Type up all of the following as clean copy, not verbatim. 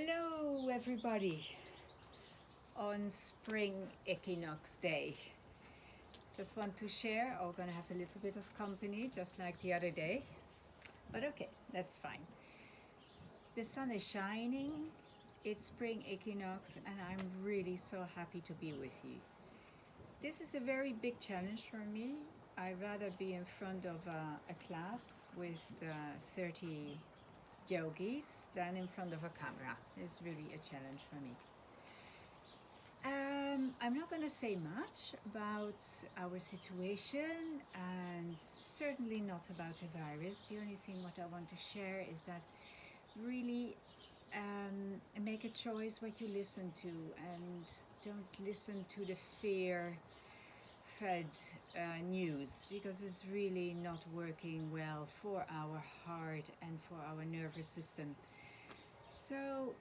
Hello everybody on spring equinox day. Just want to share, we're gonna have a little bit of company just like the other day, but okay, that's fine. The sun is shining, it's spring equinox, and I'm really so happy to be with you. This is a very big challenge for me. I'd rather be in front of a class with 30 yogis than in front of a camera. It's really a challenge for me. I'm not going to say much about our situation and certainly not about the virus. The only thing what I want to share is that really make a choice what you listen to, and don't listen to the fear fed news, because it's really not working well for our heart and for our nervous system. So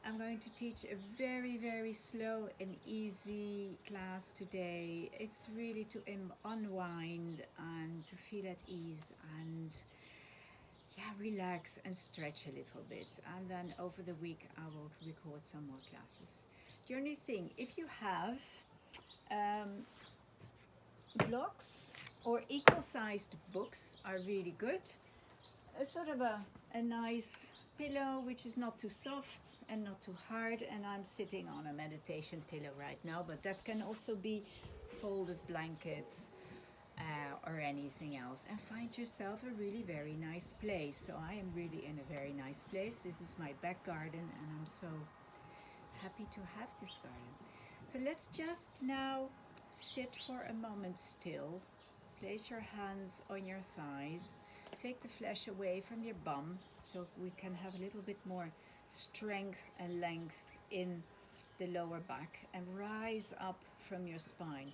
I'm going to teach a very, very slow and easy class today. It's really to unwind and to feel at ease and relax and stretch a little bit. And then over the week I will record some more classes. The only thing, if you have blocks or equal-sized books are really good. A sort of a nice pillow which is not too soft and not too hard, and I'm sitting on a meditation pillow right now, but that can also be folded blankets or anything else. And find yourself a really very nice place. So I am really in a very nice place. This is my back garden and I'm so happy to have this garden. So let's just now sit for a moment still. Place your hands on your thighs. Take the flesh away from your bum so we can have a little bit more strength and length in the lower back, and rise up from your spine.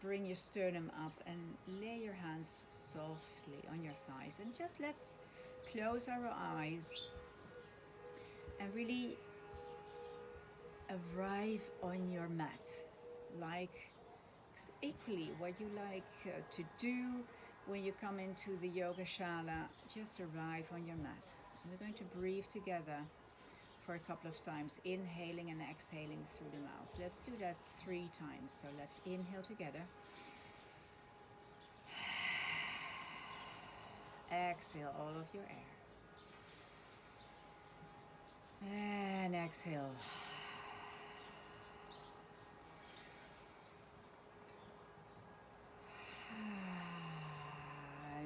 Bring your sternum up and lay your hands softly on your thighs, and just let's close our eyes and really arrive on your mat, like equally what you like to do when you come into the yoga shala. Just arrive on your mat. And we're going to breathe together for a couple of times, inhaling and exhaling through the mouth. Let's do that 3 times. So let's inhale together. Exhale all of your air. And exhale.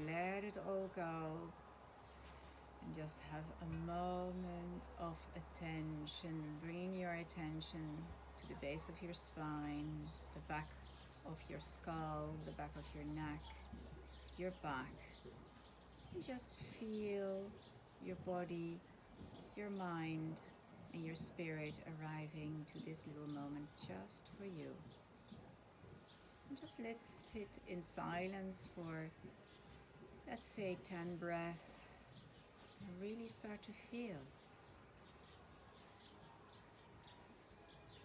Let it all go. And just have a moment of attention, bringing your attention to the base of your spine, the back of your skull, the back of your neck, your back. And just feel your body, your mind, and your spirit arriving to this little moment just for you. And just let's sit in silence for, let's say, 10 breaths. And really start to feel.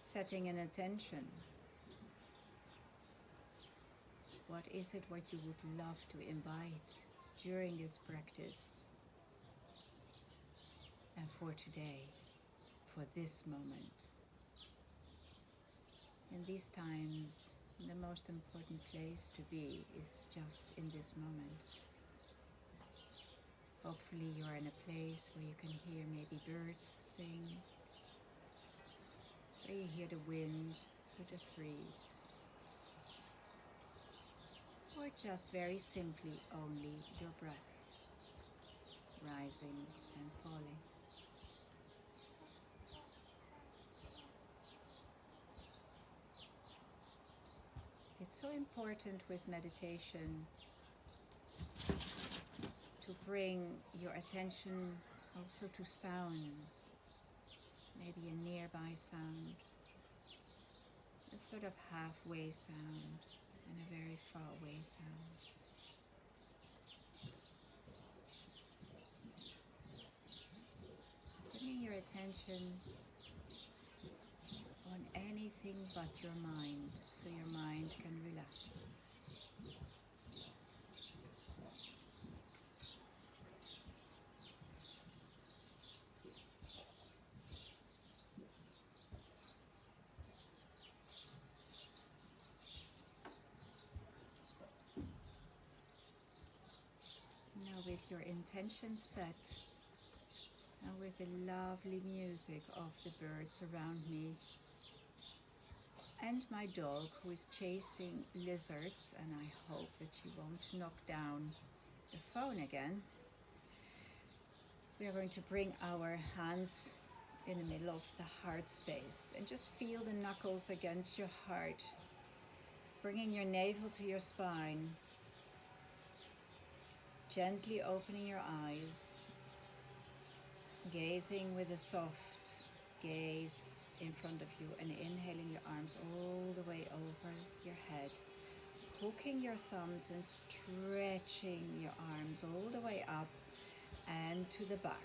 Setting an intention. What is it what you would love to invite during this practice? And for today, for this moment. In these times, the most important place to be is just in this moment. Hopefully you are in a place where you can hear maybe birds sing, where you hear the wind through the trees, or just very simply only your breath rising and falling. It's so important with meditation to bring your attention also to sounds, maybe a nearby sound, a sort of halfway sound, and a very far away sound. Bringing your attention on anything but your mind, so your mind can relax. with your intention set and with the lovely music of the birds around me and my dog who is chasing lizards, and I hope that she won't knock down the phone again. We are going to bring our hands in the middle of the heart space and just feel the knuckles against your heart, bringing your navel to your spine, gently opening your eyes, gazing with a soft gaze in front of you, and inhaling your arms all the way over your head, hooking your thumbs and stretching your arms all the way up and to the back.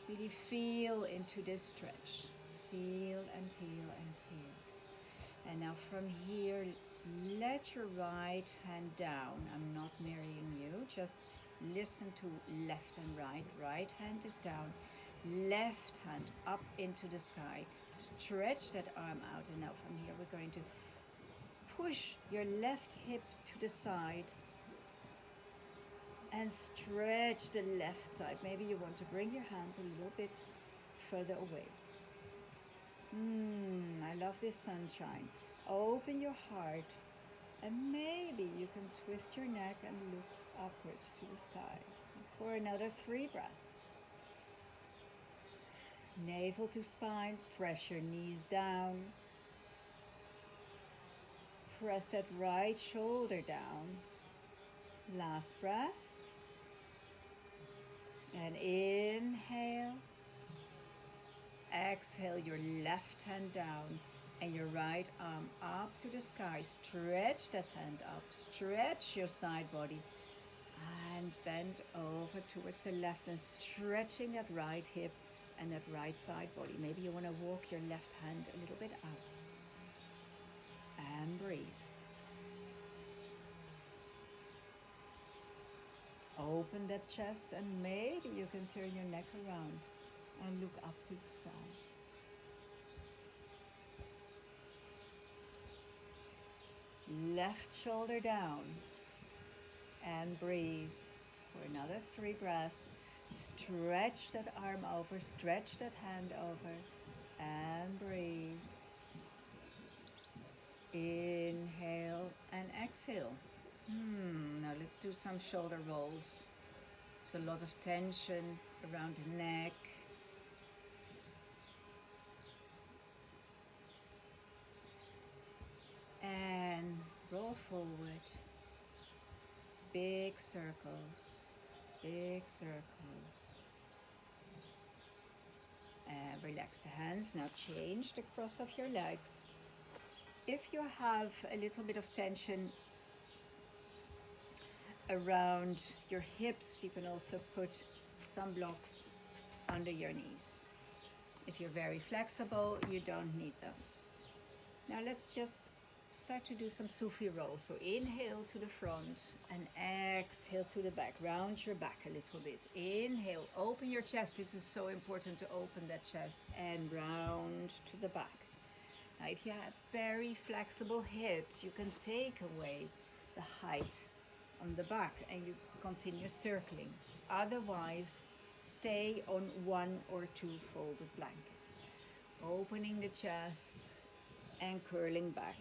Really feel into this stretch. Feel and feel and feel. And now from here, let your right hand down. I'm not mirroring you, just listen to left and right. Right hand is down, left hand up into the sky. Stretch that arm out, and now from here we're going to push your left hip to the side and stretch the left side. Maybe you want to bring your hand a little bit further away. I love this sunshine. Open your heart, and maybe you can twist your neck and look upwards to the sky for another 3 breaths. Navel to spine, press your knees down. Press that right shoulder down. Last breath. And inhale. Exhale your left hand down and your right arm up to the sky. Stretch that hand up. Stretch your side body. And bend over towards the left and stretching that right hip and that right side body. Maybe you want to walk your left hand a little bit out. And breathe. Open that chest, and maybe you can turn your neck around and look up to the sky. Left shoulder down and breathe for another 3 breaths. Stretch that arm over, stretch that hand over, and breathe. Inhale and exhale. Now let's do some shoulder rolls. There's a lot of tension around the neck. And roll forward. Big circles. Big circles. And relax the hands. Now change the cross of your legs. If you have a little bit of tension around your hips, you can also put some blocks under your knees. If you're very flexible, you don't need them. Now let's just start to do some Sufi rolls. So inhale to the front and exhale to the back. Round your back a little bit. Inhale, open your chest. This is so important to open that chest, and round to the back. Now if you have very flexible hips, you can take away the height on the back and you continue circling. Otherwise, stay on 1 or 2 folded blankets. Opening the chest and curling back.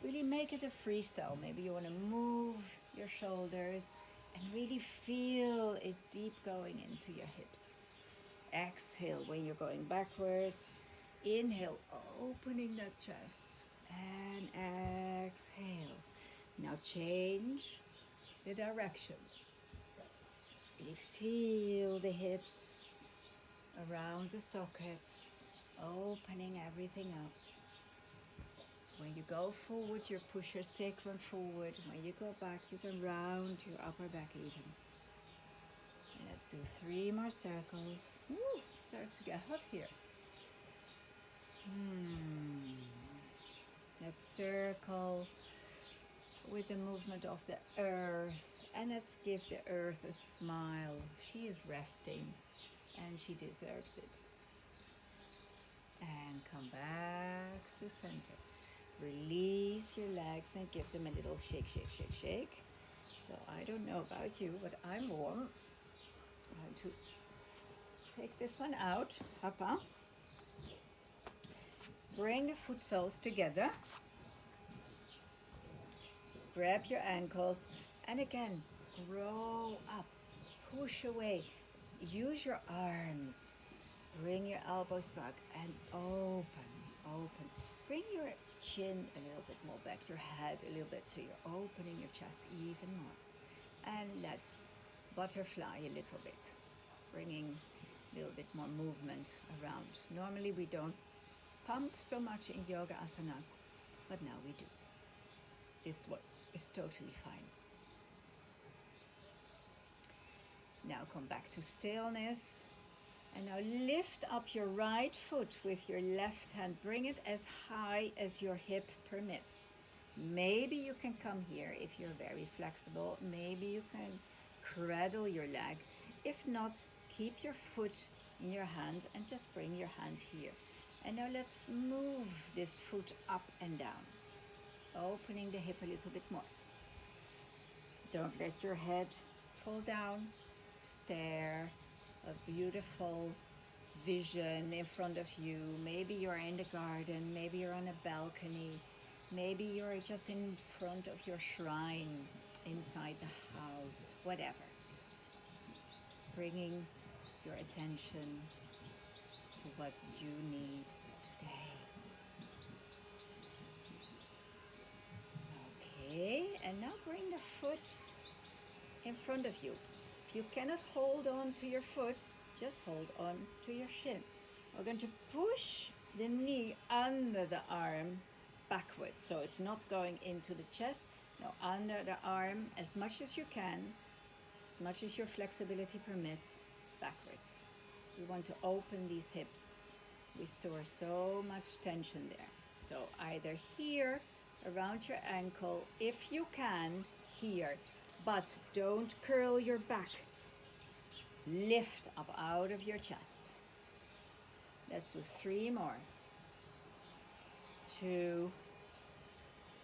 Really make it a freestyle. Maybe you want to move your shoulders and really feel it deep going into your hips. Exhale when you're going backwards. Inhale, opening that chest, and exhale. Now change the direction. Really feel the hips around the sockets, opening everything up. When you go forward, you push your sacrum forward. When you go back, you can round your upper back even. And let's do 3 more circles. Ooh, starts to get hot here. Let's circle with the movement of the earth, and let's give the earth a smile. She is resting and she deserves it. And come back to center. Release your legs and give them a little shake, shake, shake, shake. So I don't know about you, but I'm warm. Going to take this one out. Papa. Bring the foot soles together. Grab your ankles. And again, grow up. Push away. Use your arms. Bring your elbows back and open, open. Bring your chin a little bit more back, your head a little bit, so you're opening your chest even more. And let's butterfly a little bit, bringing a little bit more movement around. Normally we don't pump so much in yoga asanas, but now we do. This one is totally fine. Now come back to stillness. And now lift up your right foot with your left hand. Bring it as high as your hip permits. Maybe you can come here if you're very flexible. Maybe you can cradle your leg. If not, keep your foot in your hand and just bring your hand here. And now let's move this foot up and down, opening the hip a little bit more. Don't let your head fall down. Stare. A beautiful vision in front of you. Maybe you're in the garden, maybe you're on a balcony, maybe you're just in front of your shrine, inside the house, whatever. Bringing your attention to what you need today. Okay, and now bring the foot in front of you. If you cannot hold on to your foot, just hold on to your shin. We're going to push the knee under the arm backwards, so it's not going into the chest. No, under the arm as much as you can, as much as your flexibility permits, backwards. We want to open these hips. We store so much tension there. So either here, around your ankle, if you can, here. But don't curl your back. Lift up out of your chest. Let's do 3 more. 2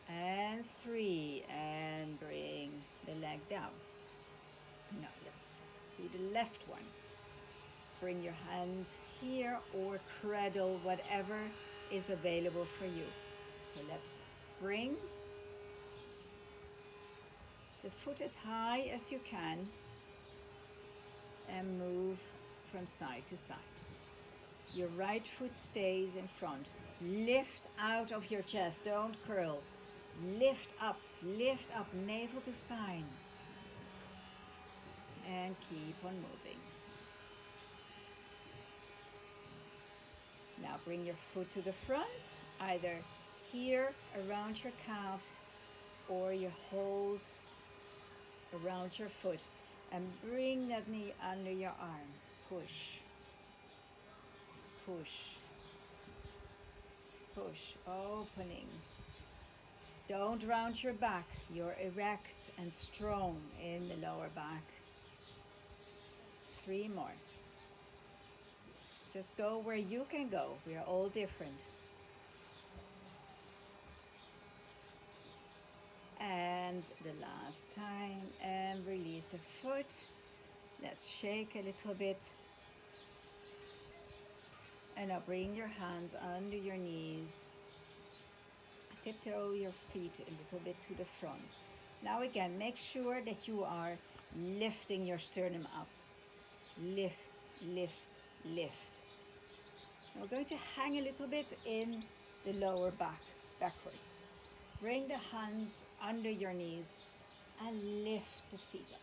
and 3. And bring the leg down. Now let's do the left one. Bring your hand here or cradle, whatever is available for you. So let's bring the foot as high as you can and move from side to side. Your right foot stays in front. Lift out of your chest, don't curl. Lift up, navel to spine. And keep on moving. Now bring your foot to the front, either here around your calves or you hold around your foot and bring that knee under your arm. Push, push, push, opening. Don't round your back. You're erect and strong in the lower back. 3 more. Just go where you can go. We are all different. And the last time, and release the foot. Let's shake a little bit. And now bring your hands under your knees. Tiptoe your feet a little bit to the front. Now again, make sure that you are lifting your sternum up. Lift, lift, lift. Now we're going to hang a little bit in the lower back, backwards. Bring the hands under your knees and lift the feet up.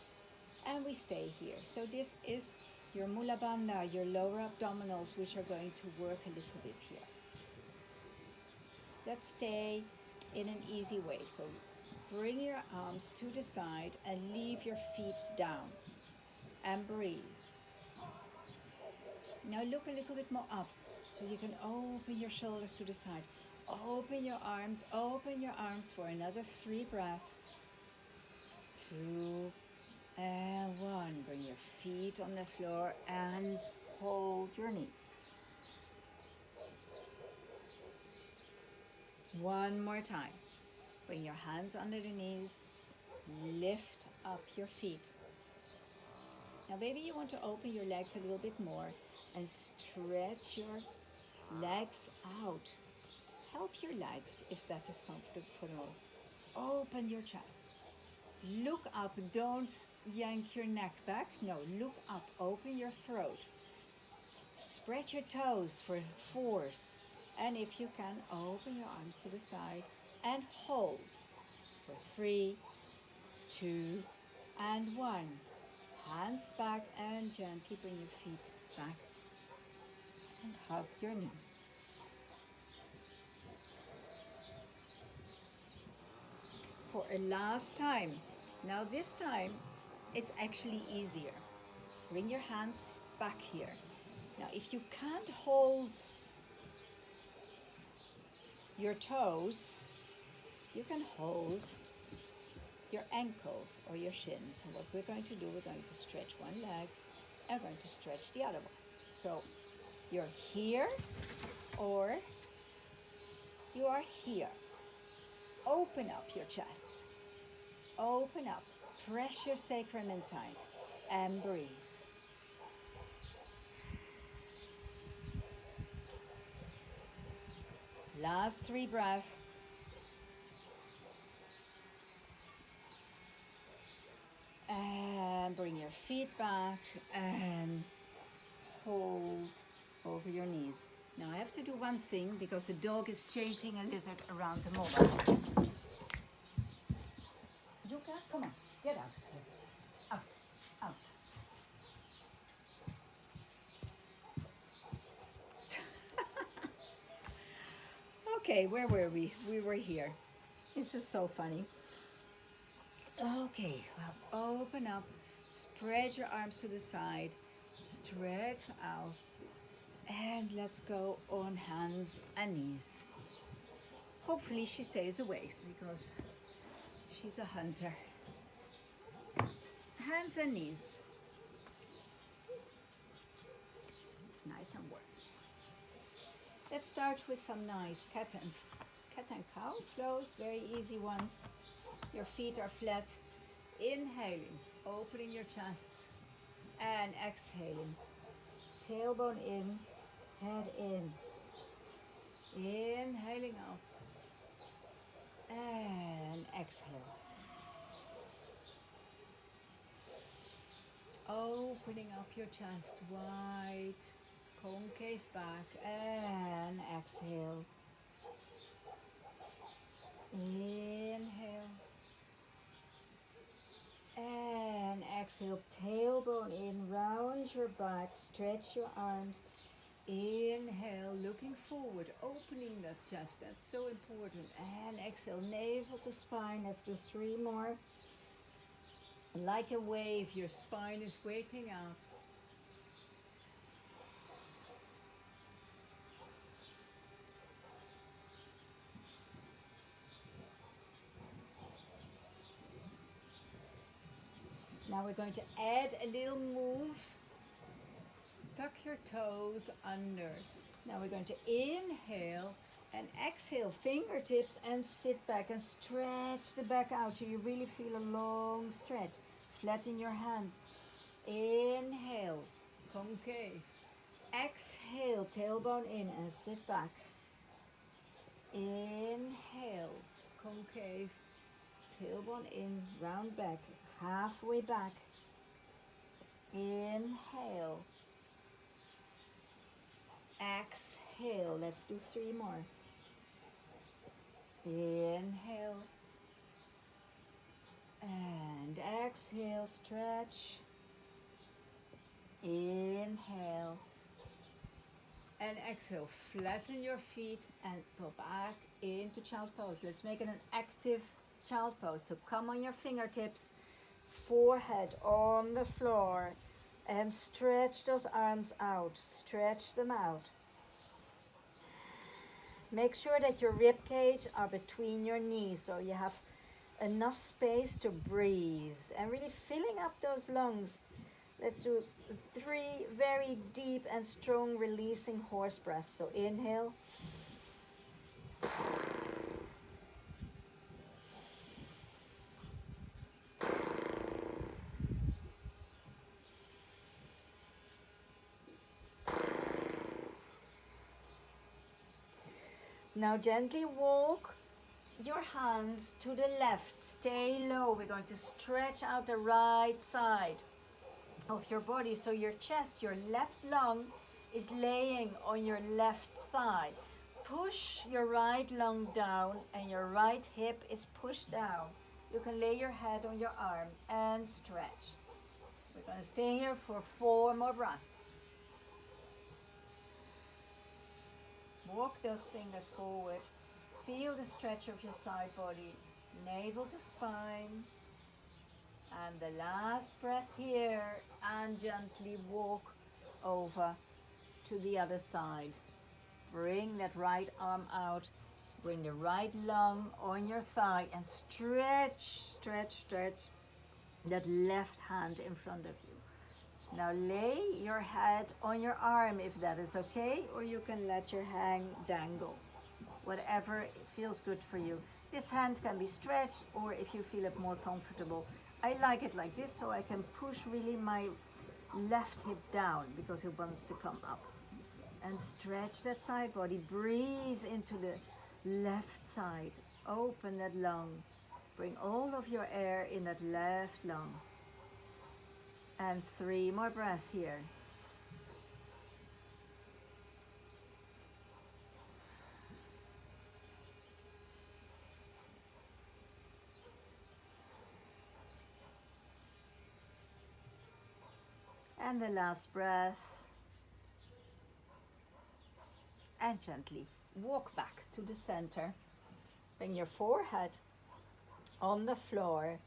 And we stay here. So this is your Mula Bandha, your lower abdominals, which are going to work a little bit here. Let's stay in an easy way. So bring your arms to the side and leave your feet down. And breathe. Now look a little bit more up. So you can open your shoulders to the side. Open your arms for another 3 breaths. 2 and 1. Bring your feet on the floor and hold your knees. 1 more time. Bring your hands under the knees. Lift up your feet. Now maybe you want to open your legs a little bit more and stretch your legs out. Help your legs if that is comfortable. Open your chest. Look up, don't yank your neck back. No, look up, open your throat. Spread your toes for force. And if you can, open your arms to the side and hold for 3, 2, and 1. Hands back and gently bring your feet back and hug your knees. For a last time. Now this time it's actually easier. Bring your hands back here. Now if you can't hold your toes, you can hold your ankles or your shins. And what we're going to do, we're going to stretch one leg and we're going to stretch the other one. So you're here or you are here. Open up your chest. Open up. Press your sacrum inside and breathe. Last 3 breaths. And bring your feet back and hold over your knees. Now I have to do one thing because the dog is chasing a lizard around the mobile. Yuka, come on, get out. Out, out. Okay, where were we? We were here. This is so funny. Okay, well, open up, spread your arms to the side, stretch out, and let's go on hands and knees. Hopefully she stays away because she's a hunter. Hands and knees. It's nice and warm. Let's start with some nice cat and cow flows, very easy ones. Your feet are flat. Inhaling, opening your chest, and exhaling. Tailbone in, head in. Inhaling up, and exhale. Opening up your chest wide, concave back, and exhale. Inhale. And exhale, tailbone in, round your back, stretch your arms. Inhale, looking forward, opening that chest, that's so important. And exhale, navel to spine, let's do 3 more. Like a wave, your spine is waking up. Now we're going to add a little move. Tuck your toes under. Now we're going to inhale and exhale, fingertips, and sit back and stretch the back out so you really feel a long stretch. Flatten your hands. Inhale, concave. Exhale, tailbone in and sit back. Inhale, concave. Tailbone in, round back, halfway back. Inhale. Exhale. Let's do 3 more. Inhale. And exhale, stretch. Inhale. And exhale, flatten your feet and go back into child pose. Let's make it an active child pose. So come on your fingertips, forehead on the floor, and stretch those arms out. Stretch them out. Make sure that your rib cage are between your knees so you have enough space to breathe and really filling up those lungs. Let's do 3 very deep and strong releasing horse breaths. So inhale. Now gently walk your hands to the left. Stay low. We're going to stretch out the right side of your body. So your chest, your left lung is laying on your left thigh. Push your right lung down and your right hip is pushed down. You can lay your head on your arm and stretch. We're going to stay here for 4 more breaths. Walk those fingers forward. Feel the stretch of your side body, navel to spine. And the last breath here, and gently walk over to the other side. Bring that right arm out. Bring the right lung on your thigh and stretch, stretch, stretch that left hand in front of you. Now lay your head on your arm if that is okay, or you can let your hand dangle. Whatever feels good for you. This hand can be stretched, or if you feel it more comfortable. I like it like this so I can push really my left hip down because it wants to come up. And stretch that side body. Breathe into the left side. Open that lung. Bring all of your air in that left lung. And 3 more breaths here. And the last breath. And gently walk back to the center. Bring your forehead on the floor.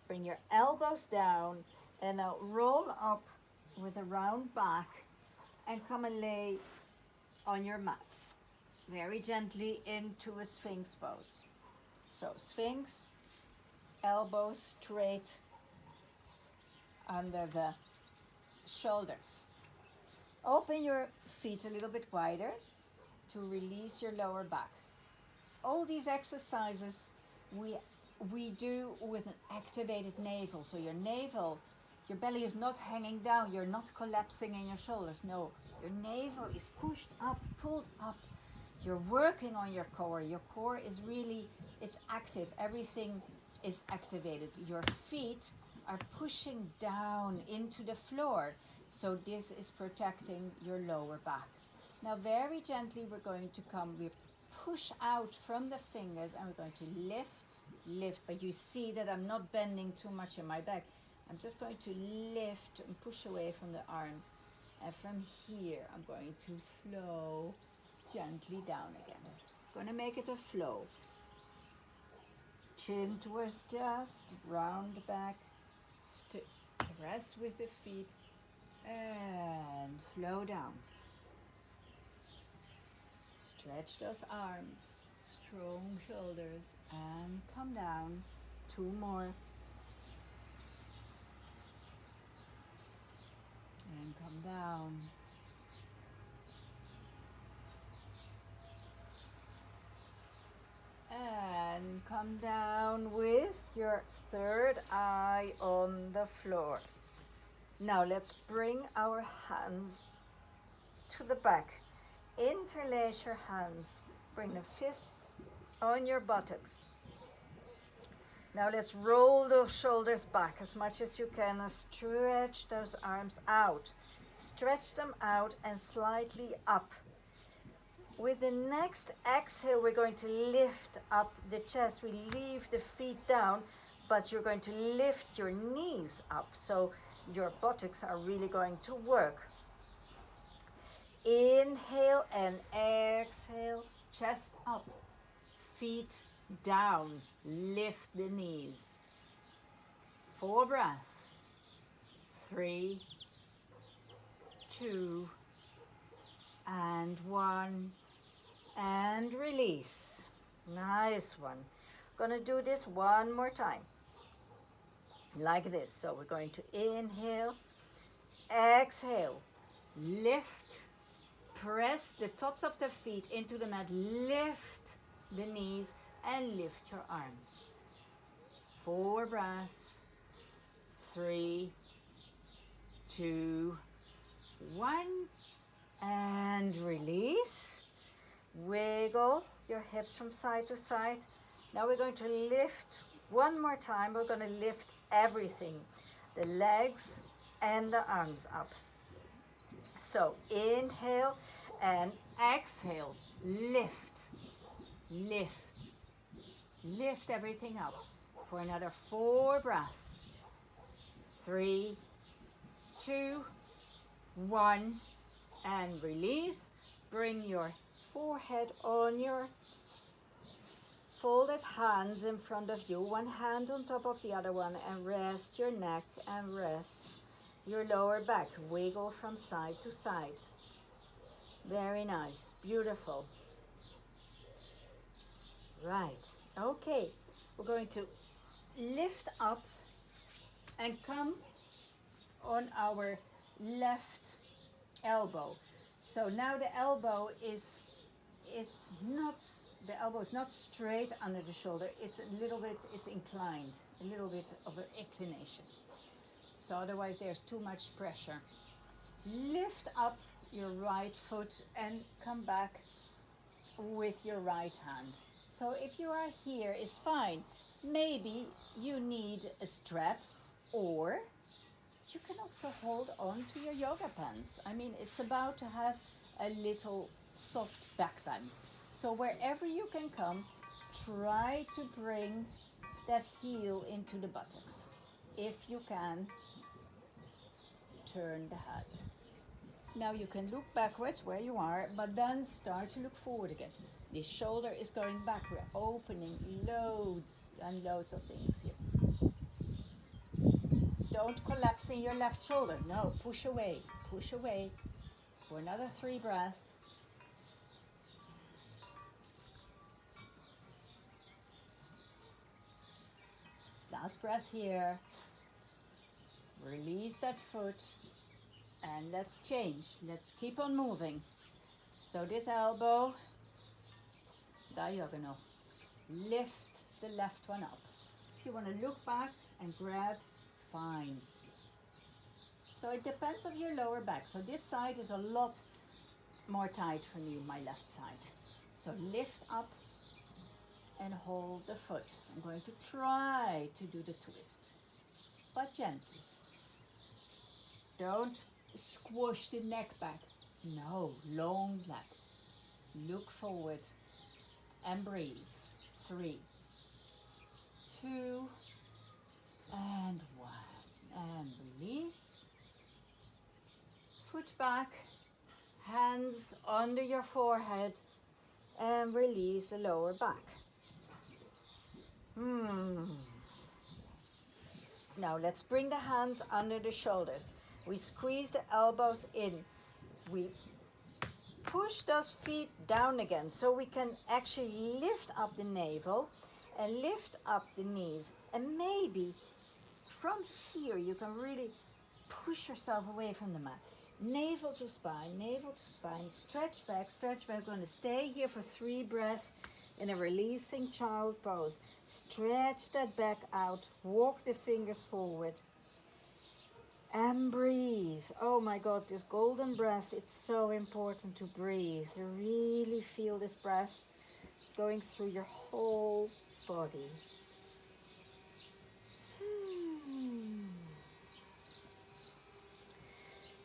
Bring your elbows down and now roll up with a round back and come and lay on your mat. Very gently into a Sphinx pose. So Sphinx, elbows straight under the shoulders. Open your feet a little bit wider to release your lower back. All these exercises we do with an activated navel. So your navel, your belly is not hanging down. You're not collapsing in your shoulders. No, your navel is pushed up, pulled up. You're working on your core. Your core is really, it's active. Everything is activated. Your feet are pushing down into the floor. So this is protecting your lower back. Now very gently we're going to we push out from the fingers and we're going to lift. But you see that I'm not bending too much in my back. I'm just going to lift and push away from the arms. And from here I'm going to flow gently down again. I'm going to make it a flow. Chin towards chest, round back, press with the feet. And flow down. Stretch those arms, strong shoulders, and come down. 2 more. And come down. And come down with your third eye on the floor. Now let's bring our hands to the back. Interlace your hands. Bring the fists on your buttocks. Now let's roll those shoulders back as much as you can and stretch those arms out. Stretch them out and slightly up. With the next exhale, we're going to lift up the chest. We leave the feet down, but you're going to lift your knees up. So your buttocks are really going to work. Inhale and exhale, chest up, feet down, lift the knees. 4 breaths. 3, 2, and 1, and release. Nice one. Gonna do this one more time. Like this. So we're going to inhale, exhale, lift, press the tops of the feet into the mat, lift the knees and lift your arms. 4 breaths. 3, 2, 1, and release. Wiggle your hips from side to side. Now we're going to lift one more time. We're going to lift everything, the legs and the arms up. So inhale and exhale. Lift, lift, lift everything up for another 4 breaths. 3, 2, 1, and release. Bring your forehead on your folded hands in front of you, one hand on top of the other one, and rest your neck and rest your lower back. Wiggle from side to side. Very nice, beautiful. Right, okay, we're going to lift up and come on our left elbow. So now the elbow is not straight under the shoulder. It's a little bit, it's inclined, a little bit of an inclination. So otherwise there's too much pressure. Lift up your right foot and come back with your right hand. So if you are here, it's fine. Maybe you need a strap, or you can also hold on to your yoga pants. I mean, it's about to have a little soft back bend. So wherever you can come, try to bring that heel into the buttocks. If you can, turn the head. Now you can look backwards where you are, but then start to look forward again. This shoulder is going back. We're opening loads and loads of things here. Don't collapse in your left shoulder. No, push away for another 3 breaths. Last breath here. Release that foot and let's change. Let's keep on moving. So this elbow, diagonal. Lift the left one up. If you want to look back and grab, fine. So it depends on your lower back. So this side is a lot more tight for me, my left side. So lift up and hold the foot. I'm going to try to do the twist, but gently. Don't squish the neck back. No, long leg. Look forward and breathe. 3, 2, and 1. And release. Foot back, hands under your forehead, and release the lower back. Now let's bring the hands under the shoulders. We squeeze the elbows in. We push those feet down again so we can actually lift up the navel and lift up the knees. And maybe from here you can really push yourself away from the mat. Navel to spine, stretch back. We're going to stay here for 3 breaths in a releasing child pose. Stretch that back out, walk the fingers forward, and breathe. Oh my God, this golden breath, it's so important to breathe. Really feel this breath going through your whole body.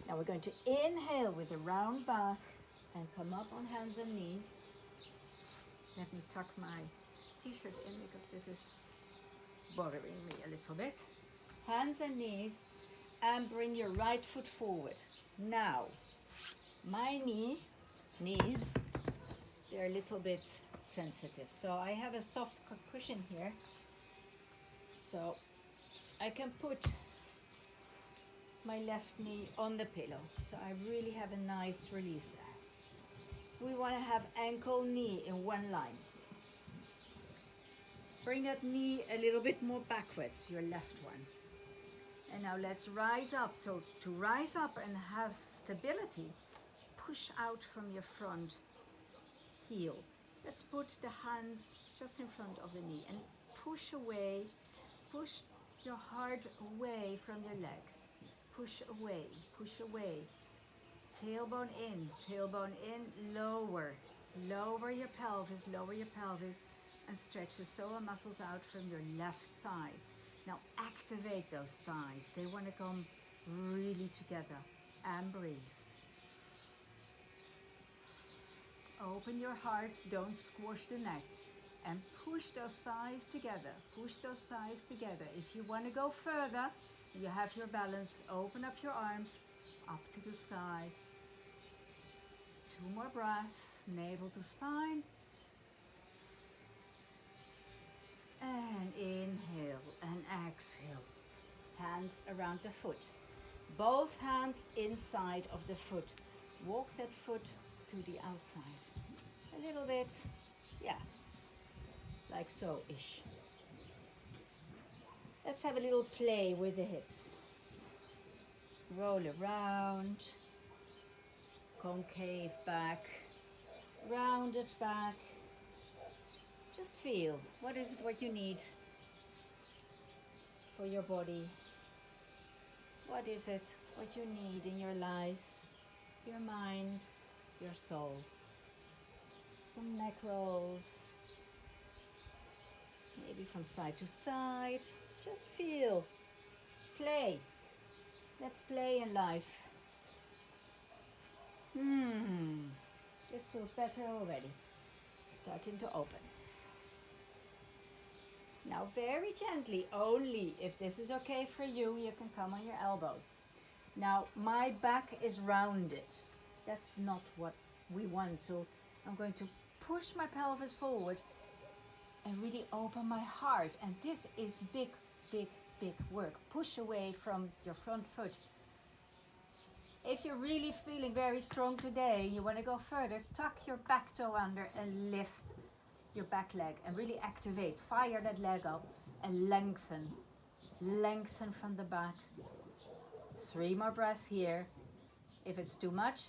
Now we're going to inhale with a round back and come up on hands and knees. Let me tuck my t-shirt in because this is bothering me a little bit. Hands and knees, and bring your right foot forward. Now, my knees, they're a little bit sensitive. So I have a soft cushion here. So I can put my left knee on the pillow. So I really have a nice release there. We want to have ankle, knee in one line. Bring that knee a little bit more backwards, your left one. And now let's rise up. So to rise up and have stability, push out from your front heel. Let's put the hands just in front of the knee and push away, push your heart away from your leg. Push away, tailbone in, lower. Lower your pelvis, and stretch the psoas muscles out from your left thigh. Now activate those thighs. They want to come really together. And breathe. Open your heart, don't squash the neck. And push those thighs together. Push those thighs together. If you want to go further, you have your balance. Open up your arms up to the sky. 2 more breaths. Navel to spine. And inhale and exhale. Hands around the foot. Both hands inside of the foot. Walk that foot to the outside. A little bit, yeah, like so-ish. Let's have a little play with the hips. Roll around, concave back, rounded back. Just feel, what is it what you need for your body? What is it what you need in your life, your mind, your soul? Some neck rolls, maybe from side to side. Just feel, play. Let's play in life. This feels better already. Starting to open. Now very gently, only if this is okay for you, you can come on your elbows. Now my back is rounded. That's not what we want. So I'm going to push my pelvis forward and really open my heart. And this is big, big, big work. Push away from your front foot. If you're really feeling very strong today, you want to go further, tuck your back toe under and lift your back leg and really activate. Fire that leg up and lengthen. Lengthen from the back. 3 more breaths here. If it's too much,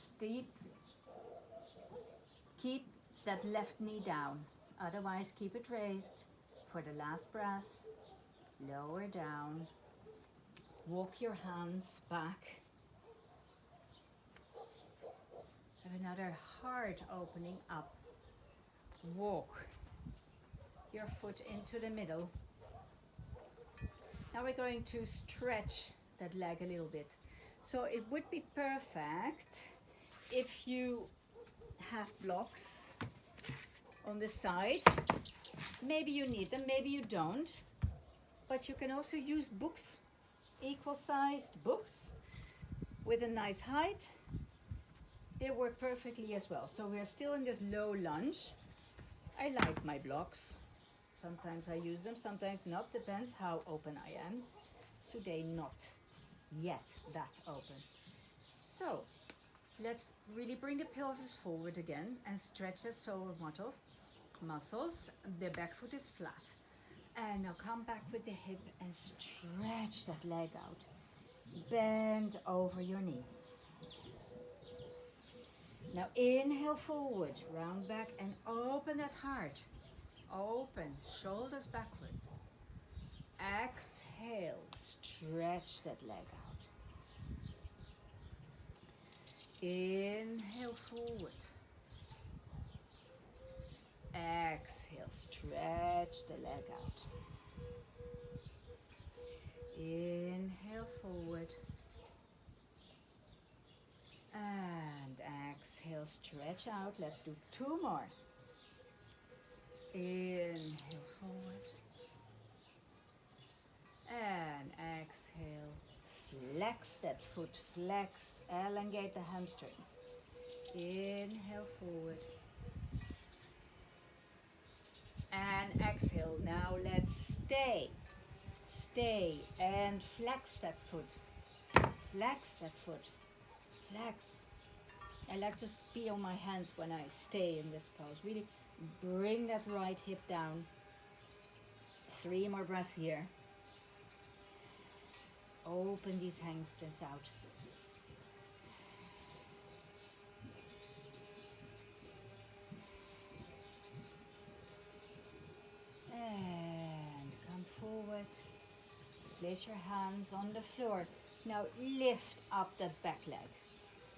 keep that left knee down. Otherwise, keep it raised for the last breath. Lower down. Walk your hands back. Have another heart opening up. Walk your foot into the middle. Now we're going to stretch that leg a little bit. So it would be perfect if you have blocks on the side. Maybe you need them, maybe you don't. But you can also use books, equal-sized books with a nice height. They work perfectly as well. So we're still in this low lunge. I like my blocks. Sometimes I use them, sometimes not. Depends how open I am. Today, not yet that open. So let's really bring the pelvis forward again and stretch the psoas muscles. The back foot is flat. And now come back with the hip and stretch that leg out. Bend over your knee. Now inhale forward, round back and open that heart. Open, shoulders backwards. Exhale, stretch that leg out. Inhale forward. Exhale, stretch the leg out. Inhale forward. And exhale, stretch out. Let's do 2 more. Inhale forward. And exhale. Flex that foot. Flex. Elongate the hamstrings. Inhale forward. And exhale. Now let's stay. Stay and flex that foot. Flex that foot. Flex. I like to be on my hands when I stay in this pose. Really bring that right hip down. 3 more breaths here. Open these hamstrings out. And come forward. Place your hands on the floor. Now lift up that back leg.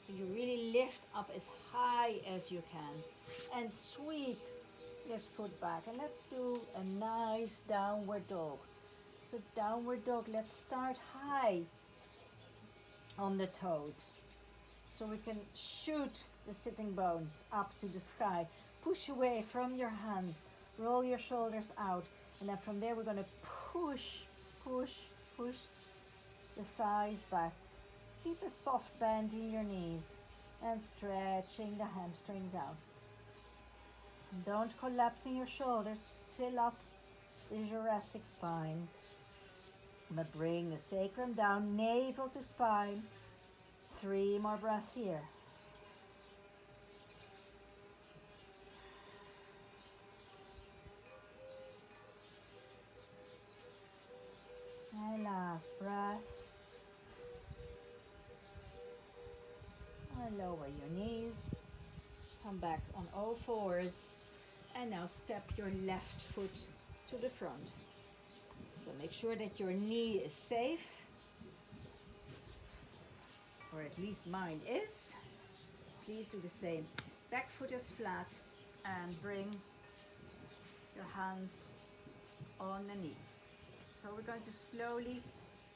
So you really lift up as high as you can and sweep this foot back. And let's do a nice downward dog. So downward dog, let's start high on the toes. So we can shoot the sitting bones up to the sky. Push away from your hands. Roll your shoulders out. And then from there we're going to push, push, push the thighs back. Keep a soft bend in your knees and stretching the hamstrings out. And don't collapse in your shoulders. Fill up the thoracic spine. But bring the sacrum down, navel to spine. 3 more breaths here. And last breath. And lower your knees. Come back on all fours. And now step your left foot to the front. So make sure that your knee is safe. Or at least mine is. Please do the same. Back foot is flat and bring your hands on the knee. So we're going to slowly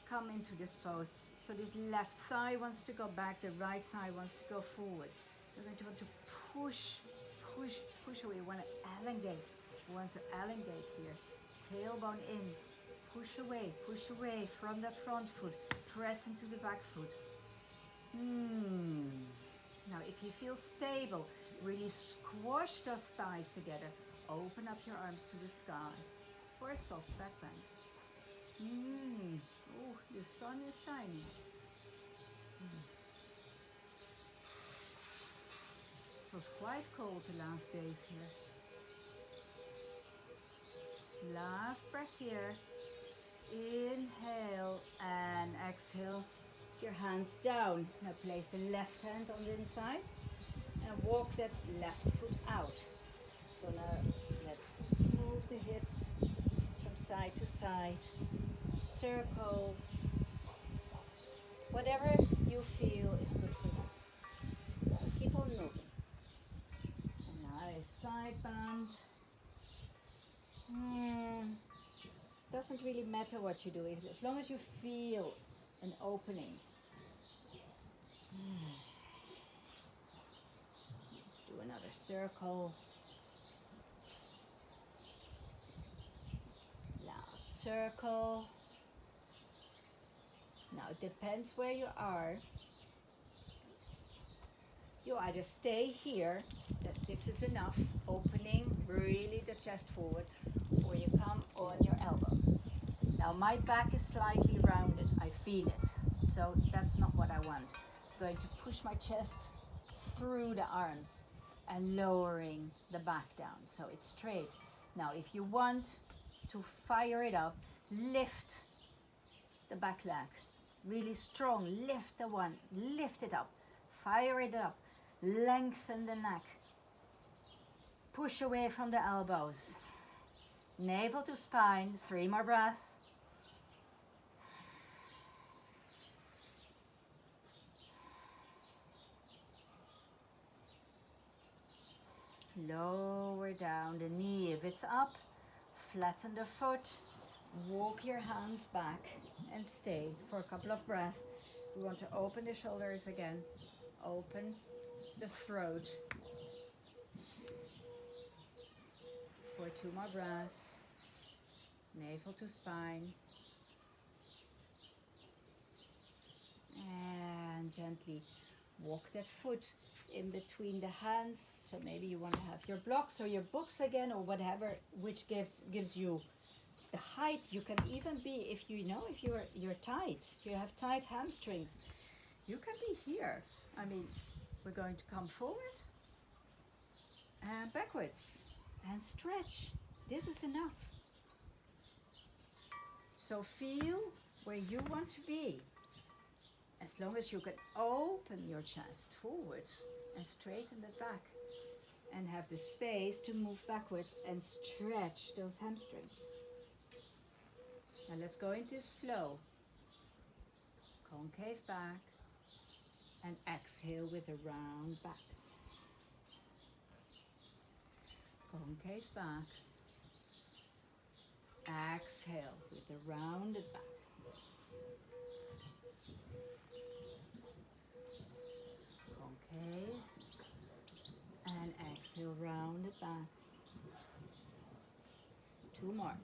come into this pose. So this left thigh wants to go back, the right thigh wants to go forward. We're going to want to push, push, push away. We want to elongate. We want to elongate here. Tailbone in. Push away from that front foot. Press into the back foot. Now if you feel stable, really squash those thighs together. Open up your arms to the sky for a soft back bend. Oh, the sun is shining. It was quite cold the last days here. Last breath here. Inhale and exhale. Your hands down. Now place the left hand on the inside and walk that left foot out. So now let's move the hips from side to side. Circles. Whatever you feel is good for you. Keep on moving. And now a side bend. Doesn't really matter what you do, as long as you feel an opening. Let's do another circle. Last circle. Now it depends where you are. You either stay here, that this is enough, opening really the chest forward, or you come on your elbows. Now my back is slightly rounded, I feel it, so that's not what I want. I'm going to push my chest through the arms and lowering the back down, so it's straight. Now if you want to fire it up, lift the back leg, really strong, lift the one, lift it up, fire it up, lengthen the neck, push away from the elbows, navel to spine, 3 more breaths. Lower down the knee. If it's up, flatten the foot, walk your hands back and stay for a couple of breaths. We want to open the shoulders again, open the throat for 2 more breaths. Navel to spine. And gently walk that foot in between the hands. So maybe you want to have your blocks or your books again, or whatever, which gives you the height. You can even be, if you're tight, you have tight hamstrings, you can be here. I mean, we're going to come forward and backwards and stretch. This is enough. So feel where you want to be. As long as you can open your chest forward and straighten the back and have the space to move backwards and stretch those hamstrings. Now let's go into this flow. Concave back, And exhale with a round back. Concave back. Exhale with a rounded back. Concave. And exhale, rounded back. 2 more.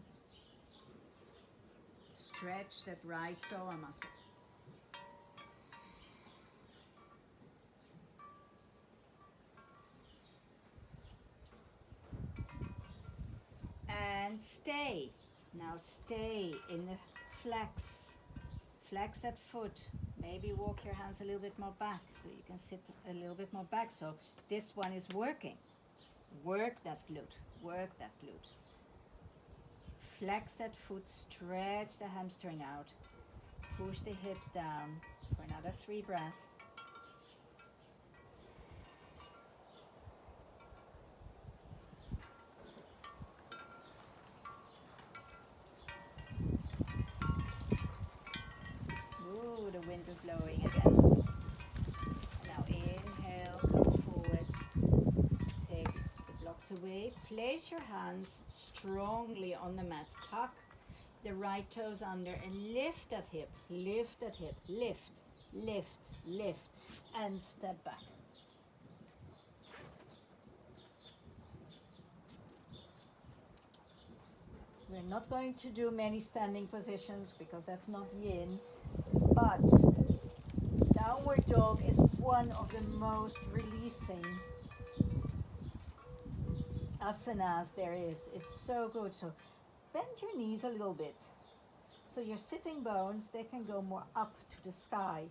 Stretch that right psoas muscle. And stay. Now stay in the flex. Flex that foot. Maybe walk your hands a little bit more back so you can sit a little bit more back. So this one is working. Work that glute. Work that glute. Flex that foot. Stretch the hamstring out. Push the hips down for another 3 breaths. Ooh, the wind is blowing again. Now inhale, come forward. Take the blocks away. Place your hands strongly on the mat. Tuck the right toes under and lift that hip. Lift that hip. Lift, lift, lift. And step back. We're not going to do many standing positions because that's not yin, but downward dog is one of the most releasing asanas there is. It's so good. So bend your knees a little bit. So your sitting bones, they can go more up to the sky.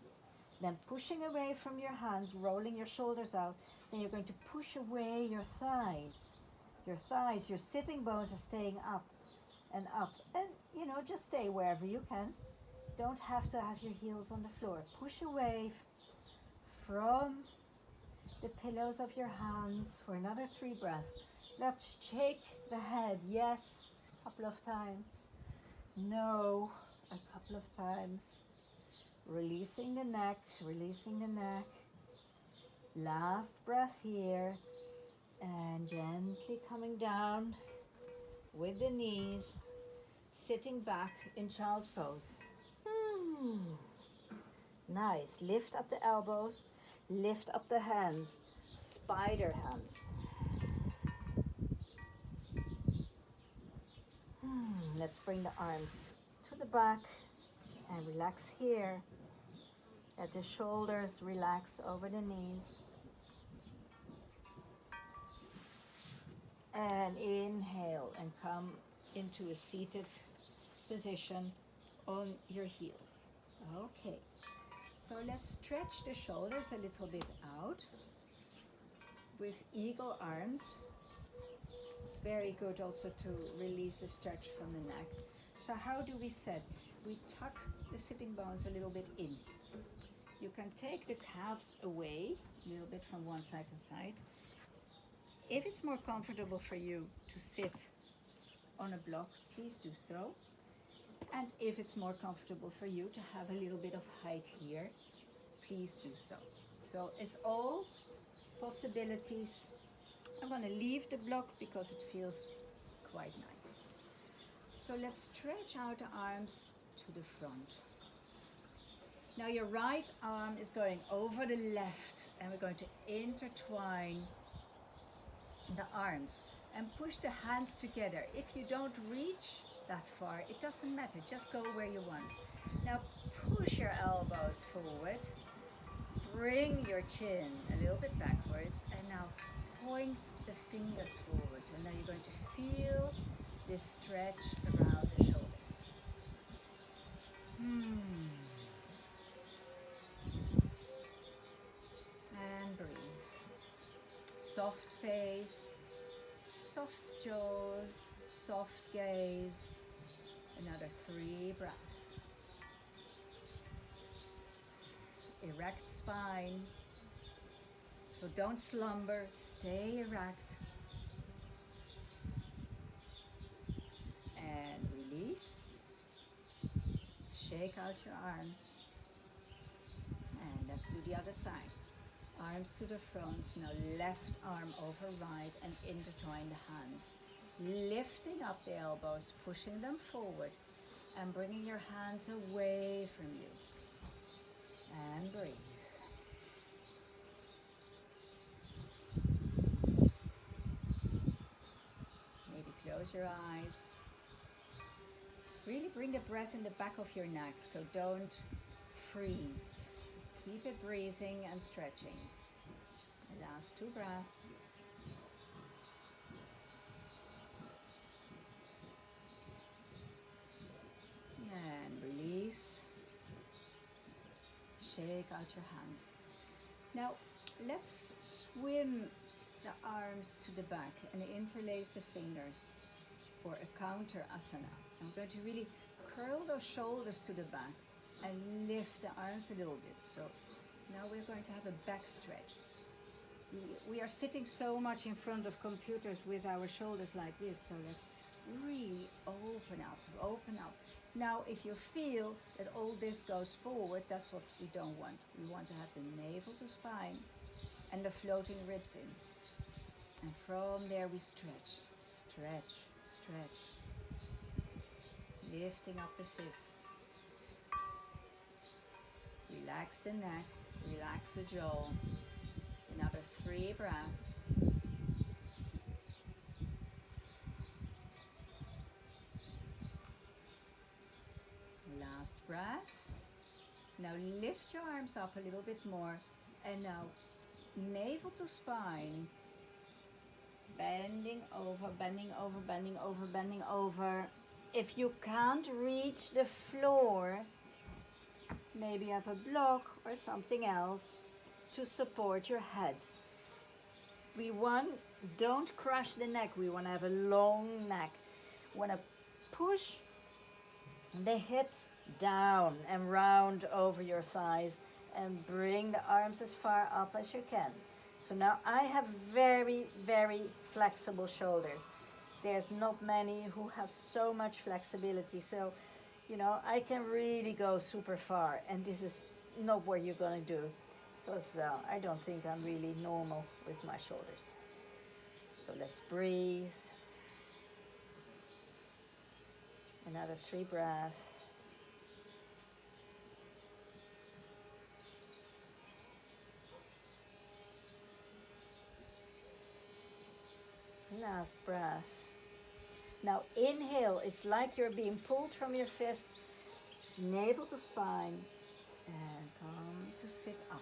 Then pushing away from your hands, rolling your shoulders out. Then you're going to push away your thighs. Your thighs, your sitting bones are staying up and up. And, you know, just stay wherever you can. Don't have to have your heels on the floor. Push away from the pillows of your hands for another 3 breaths. Let's shake the head. Yes, a couple of times. No, a couple of times. Releasing the neck, releasing the neck. Last breath here. And gently coming down with the knees, sitting back in child's pose. Nice. Lift up the elbows, lift up the hands, spider hands. Let's bring the arms to the back and relax here. Let the shoulders relax over the knees. And inhale and come into a seated position on your heels. Okay, so let's stretch the shoulders a little bit out with eagle arms. It's very good also to release the stretch from the neck. So how do we sit? We tuck the sitting bones a little bit in. You can take the calves away a little bit from one side to side. If it's more comfortable for you to sit on a block, please do so. And if it's more comfortable for you to have a little bit of height here, please do so. So it's all possibilities. I'm going to leave the block because it feels quite nice. So let's stretch out the arms to the front. Now your right arm is going over the left and we're going to intertwine the arms and push the hands together. If you don't reach that far, it doesn't matter, just go where you want. Now push your elbows forward, bring your chin a little bit backwards, and now point the fingers forward. And now you're going to feel this stretch around the shoulders. And breathe. Soft face, soft jaws, soft gaze. Another 3 breaths. Erect spine. So don't slumber, stay erect. And release. Shake out your arms. And then Let's do the other side. Arms to the front. Now left arm over right and intertwine the hands. Lifting up the elbows, pushing them forward and bringing your hands away from you. And breathe. Maybe close your eyes. Really bring the breath in the back of your neck, so don't freeze. Keep it breathing and stretching. The last 2 breaths. And release. Shake out your hands. Now, let's swim the arms to the back and interlace the fingers for a counter asana. I'm going to really curl those shoulders to the back and lift the arms a little bit. So now we're going to have a back stretch. We are sitting so much in front of computers with our shoulders like this, so let's really open up, open up. Now, if you feel that all this goes forward, that's what we don't want. We want to have the navel to spine and the floating ribs in. And from there we stretch, stretch, stretch. Lifting up the fists. Relax the neck, relax the jaw. Another 3 breaths. Last breath. Now lift your arms up a little bit more. And now navel to spine. Bending over, bending over, bending over, bending over. If you can't reach the floor, maybe you have a block or something else to support your head. Don't crush the neck. We want to have a long neck. We want to push the hips down and round over your thighs and bring the arms as far up as you can. So now I have very, very flexible shoulders. There's not many who have so much flexibility. So, I can really go super far. And this is not what you're going to do, because I don't think I'm really normal with my shoulders. So let's breathe. Another 3 breaths. Last breath. Now inhale, it's like you're being pulled from your fist, navel to spine, and come to sit up.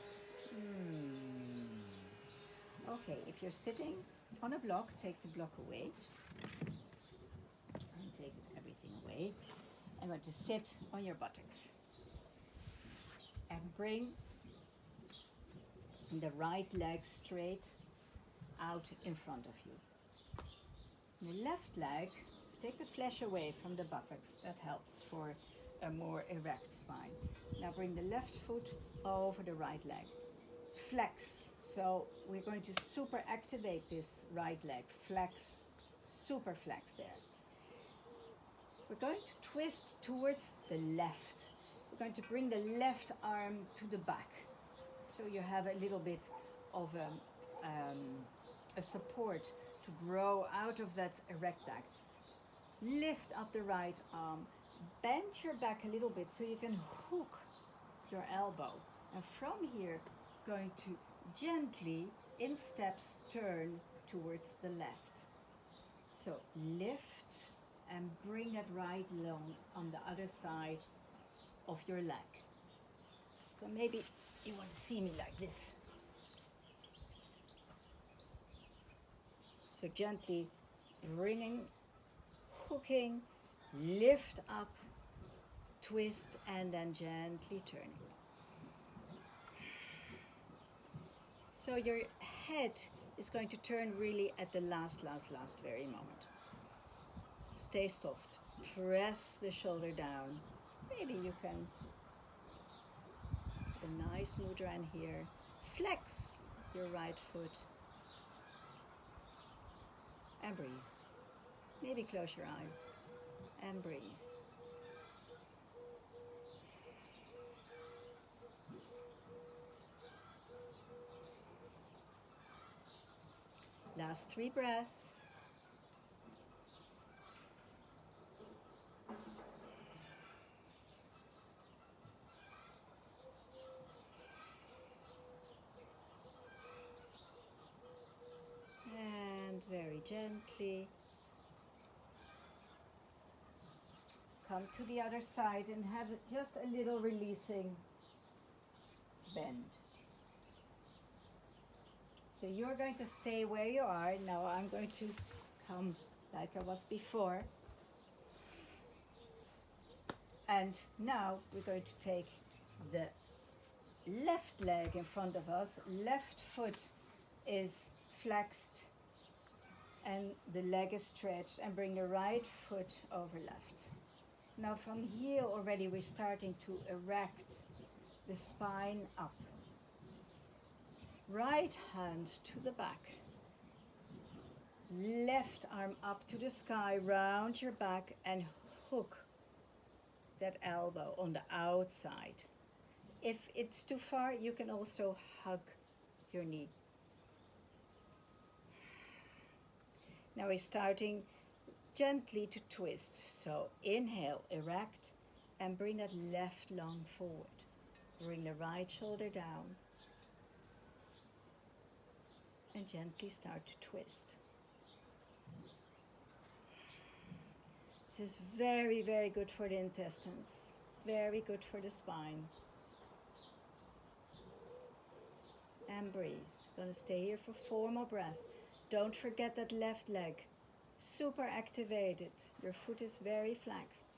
Okay, if you're sitting on a block, take the block away. And take everything away. I'm going to sit on your buttocks. And bring the right leg straight out in front of you. The left leg, take the flesh away from the buttocks. That helps for a more erect spine. Now bring the left foot over the right leg. Flex. So we're going to super activate this right leg. Flex, super flex there. We're going to twist towards the left. We're going to bring the left arm to the back. So you have a little bit of a support to grow out of that erect back. Lift up the right arm, bend your back a little bit so you can hook your elbow. And from here, going to gently, in steps, turn towards the left. So lift and bring that right long on the other side of your leg. So maybe you want to see me like this. So gently bringing, hooking, lift up, twist, and then gently turning. So your head is going to turn really at the last very moment. Stay soft. Press the shoulder down. Maybe you can put a nice mudra in here. Flex your right foot. And breathe. Maybe close your eyes and breathe. last 3 breaths. And very gently come to the other side and have just a little releasing bend. So you're going to stay where you are. Now I'm going to come like I was before. And now we're going to take the left leg in front of us. Left foot is flexed and the leg is stretched, and bring the right foot over left. Now from here already we're starting to erect the spine up. Right hand to the back. Left arm up to the sky, round your back and hook that elbow on the outside. If it's too far, you can also hug your knee. Now we're starting gently to twist. So inhale, erect, and bring that left lung forward. Bring the right shoulder down. And gently start to twist. This is very, very good for the intestines. Very good for the spine. And breathe. Gonna stay here for 4 more breaths. Don't forget that left leg. Super activated. Your foot is very flexed.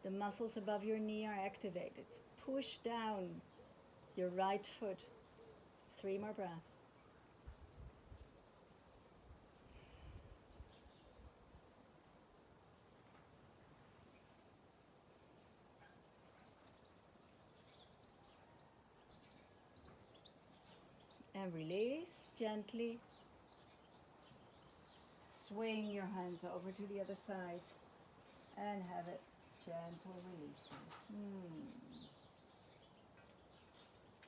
The muscles above your knee are activated. Push down your right foot. 3 more breaths. And release gently. Swing your hands over to the other side and have a gentle releasing.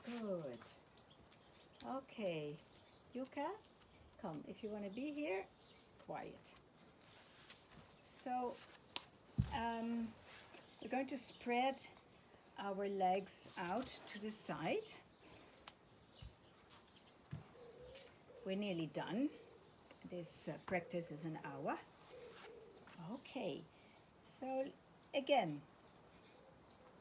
Good. Okay, Yuka, come. If you want to be here, quiet. So we're going to spread our legs out to the side. We're nearly done. This practice is an hour. Okay, so again,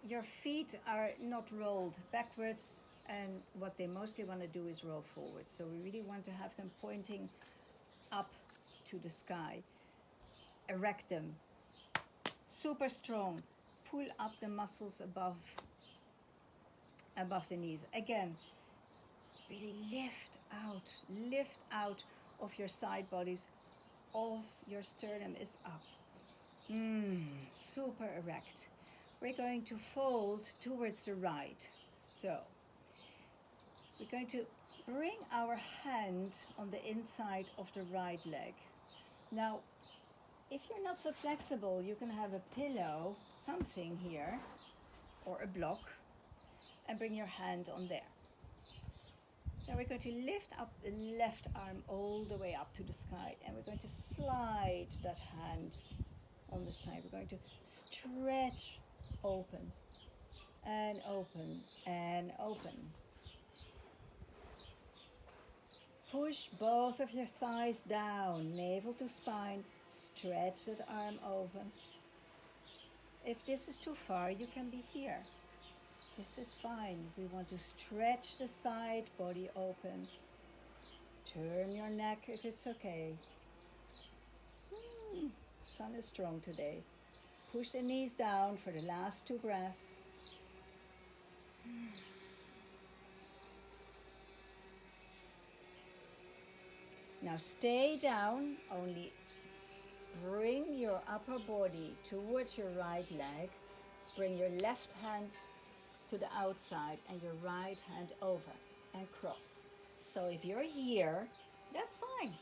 your feet are not rolled backwards, and what they mostly want to do is roll forward. So we really want to have them pointing up to the sky. Erect them. Super strong. Pull up the muscles above the knees. Again, really lift out of your side bodies. Of your sternum is up. Super erect. We're going to fold towards the right. So we're going to bring our hand on the inside of the right leg. Now, if you're not so flexible, you can have a pillow, something here, or a block, and bring your hand on there. Now we're going to lift up the left arm all the way up to the sky, and we're going to slide that hand on the side. We're going to stretch open and open and open. Push both of your thighs down, navel to spine, stretch that arm open. If this is too far, you can be here. This is fine. We want to stretch the side body open. Turn your neck if it's okay. Sun is strong today. Push the knees down for the last 2 breaths. Now stay down, only bring your upper body towards your right leg. Bring your left hand to the outside and your right hand over and cross. So if you're here, that's fine.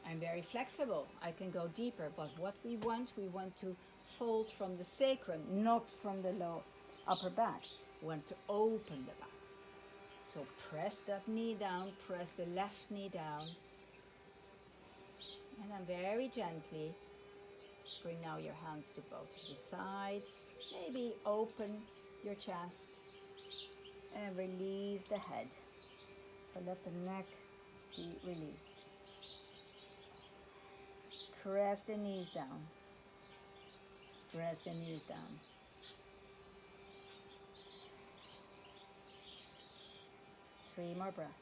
I'm very flexible. I can go deeper, but what we want to fold from the sacrum, not from the low upper back. We want to open the back. So press that knee down, press the left knee down, And then very gently bring now your hands to both of the sides. Maybe open your chest and release the head. So let the neck be released. Press the knees down. Press the knees down. Three more breaths.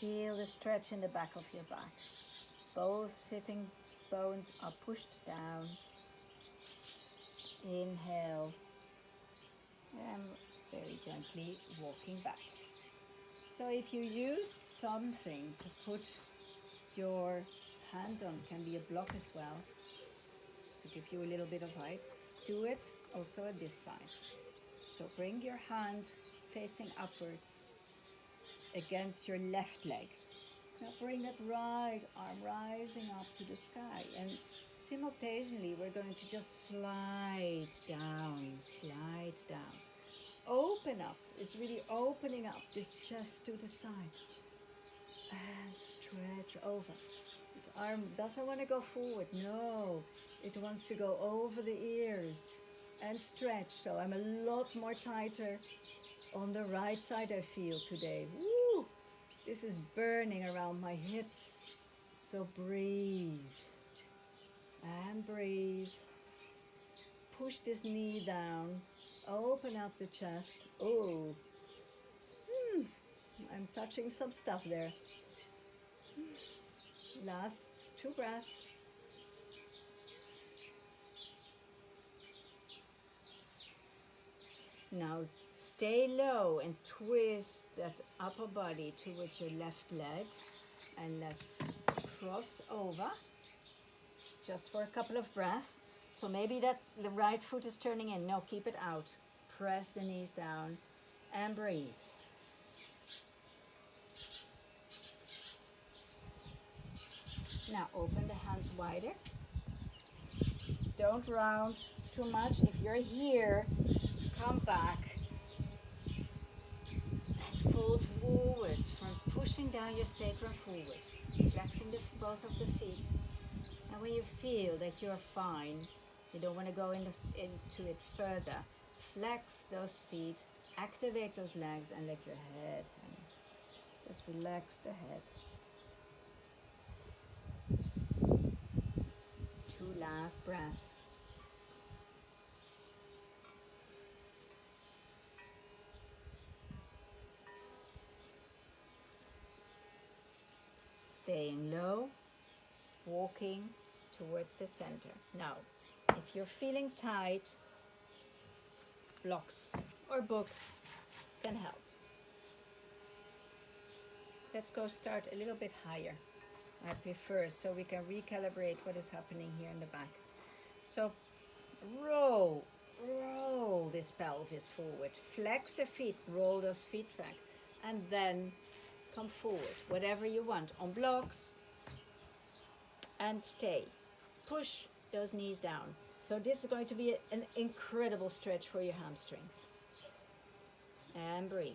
Feel the stretch in the back of your back. Both sitting bones are pushed down. Inhale. And very gently walking back. So if you used something to put your hand on, can be a block as well, to give you a little bit of height, do it also at this side. So bring your hand facing upwards against your left leg. Now bring that right arm rising up to the sky, and simultaneously we're going to just slide down, slide down. Open up, it's really opening up this chest to the side. And stretch over. This arm doesn't want to go forward, no. It wants to go over the ears and stretch. So I'm a lot more tighter on the right side, I feel today. Woo! This is burning around my hips. So breathe. And breathe. Push this knee down. Open up the chest. Oh. I'm touching some stuff there. Last 2 breaths. Now stay low and twist that upper body towards your left leg. And let's cross over just for a couple of breaths. So maybe that the right foot is turning in. No, keep it out. Press the knees down and breathe. Now open the hands wider. Don't round too much. If you're here, come back and fold forwards from pushing down your sacrum forward, flexing both of the feet. And when you feel that you're fine, you don't want to go into it further, flex those feet, activate those legs, and let your head hang. Just relax the head. 2 last breaths. Staying low, walking towards the center. Now, if you're feeling tight, blocks or books can help. Let's go start a little bit higher. I prefer, so we can recalibrate what is happening here in the back. So roll this pelvis forward. Flex the feet, roll those feet back, and then come forward, whatever you want, on blocks, and stay. Push those knees down. So this is going to be an incredible stretch for your hamstrings. And breathe.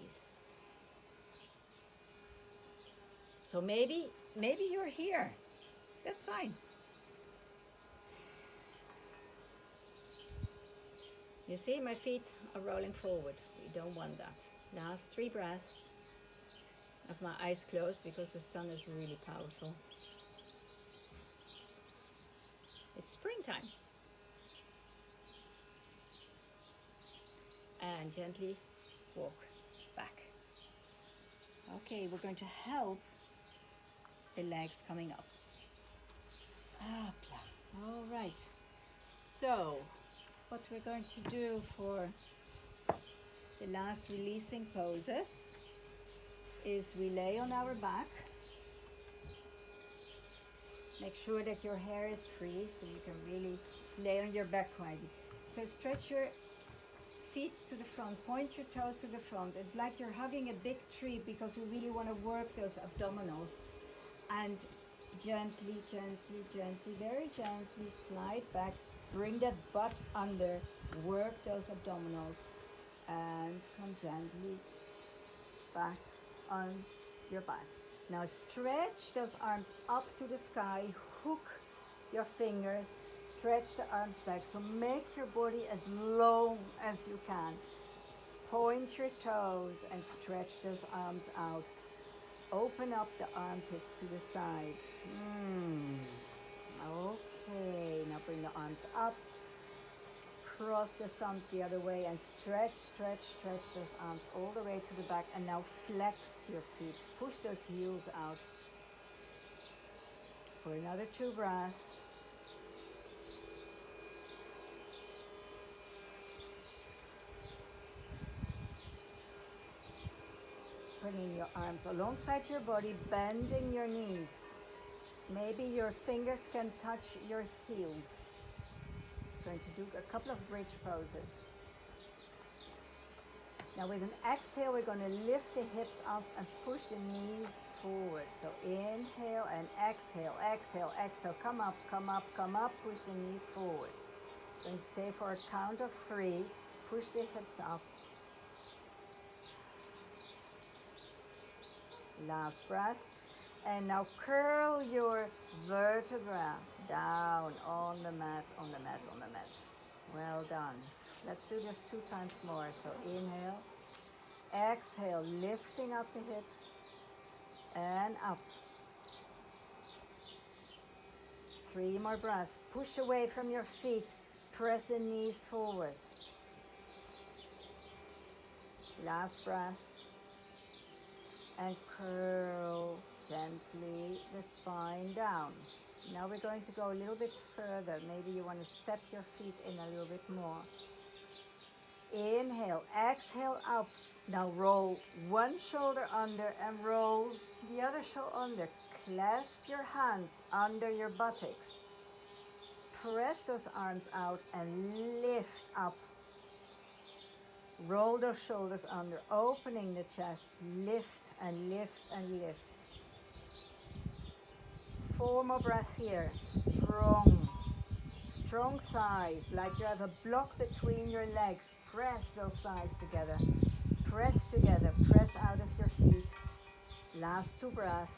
So maybe you're here. That's fine. You see, my feet are rolling forward. We don't want that. Last 3 breaths. I have my eyes closed because the sun is really powerful. It's springtime. And gently walk back. Okay, we're going to help the legs coming up. All right. So, what we're going to do for the last releasing poses is we lay on our back. Make sure that your hair is free so you can really lay on your back quietly. So stretch your feet to the front, point your toes to the front. It's like you're hugging a big tree because we really want to work those abdominals. And gently, gently, gently, very gently slide back. Bring that butt under, work those abdominals, and come gently back on your back. Now stretch those arms up to the sky, hook your fingers, stretch the arms back. So make your body as long as you can. Point your toes and stretch those arms out. Open up the armpits to the sides. Okay, now bring the arms up. Cross the thumbs the other way and stretch, stretch, stretch those arms all the way to the back. And now flex your feet. Push those heels out. For another 2 breaths. Bringing your arms alongside your body, bending your knees. Maybe your fingers can touch your heels. Going to do a couple of bridge poses. Now with an exhale, we're going to lift the hips up and push the knees forward. So inhale and exhale, exhale, exhale. Come up, come up, come up. Push the knees forward. Going to stay for a count of 3. Push the hips up. Last breath. And now curl your vertebra down on the mat, on the mat, on the mat. Well done. Let's do this 2 times more. So inhale, exhale, lifting up the hips and up. 3 more breaths. Push away from your feet. Press the knees forward. Last breath. And curl gently the spine down. Now we're going to go a little bit further. Maybe you want to step your feet in a little bit more. Inhale, exhale up. Now roll one shoulder under and roll the other shoulder under. Clasp your hands under your buttocks. Press those arms out and lift up. Roll those shoulders under, opening the chest. Lift and lift and lift. 4 more breaths here. Strong. Strong thighs, like you have a block between your legs. Press those thighs together. Press together. Press out of your feet. Last 2 breaths.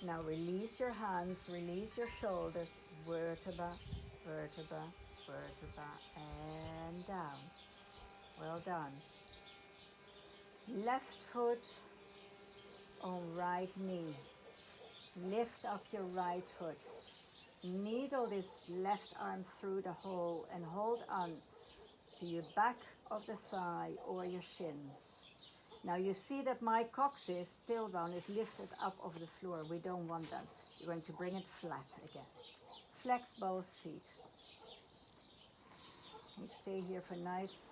Now release your hands, release your shoulders. Vertebra, vertebra, vertebra, and down. Well done. Left foot on right knee. Lift up your right foot. Needle this left arm through the hole and hold on to your back of the thigh or your shins. Now you see that my coccyx, tailbone, is lifted up off the floor. We don't want that. You're going to bring it flat again. Flex both feet. You stay here for nice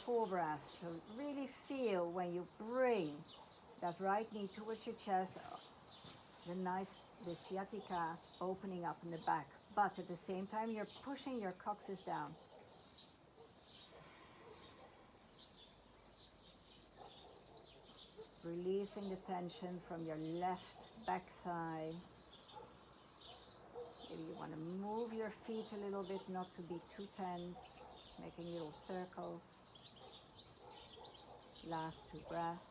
4 breaths. So really feel when you bring that right knee towards your chest, the sciatica opening up in the back. But at the same time, you're pushing your coccyx down. Releasing the tension from your left back thigh. Maybe you want to move your feet a little bit, not to be too tense, making little circles. Last 2 breaths.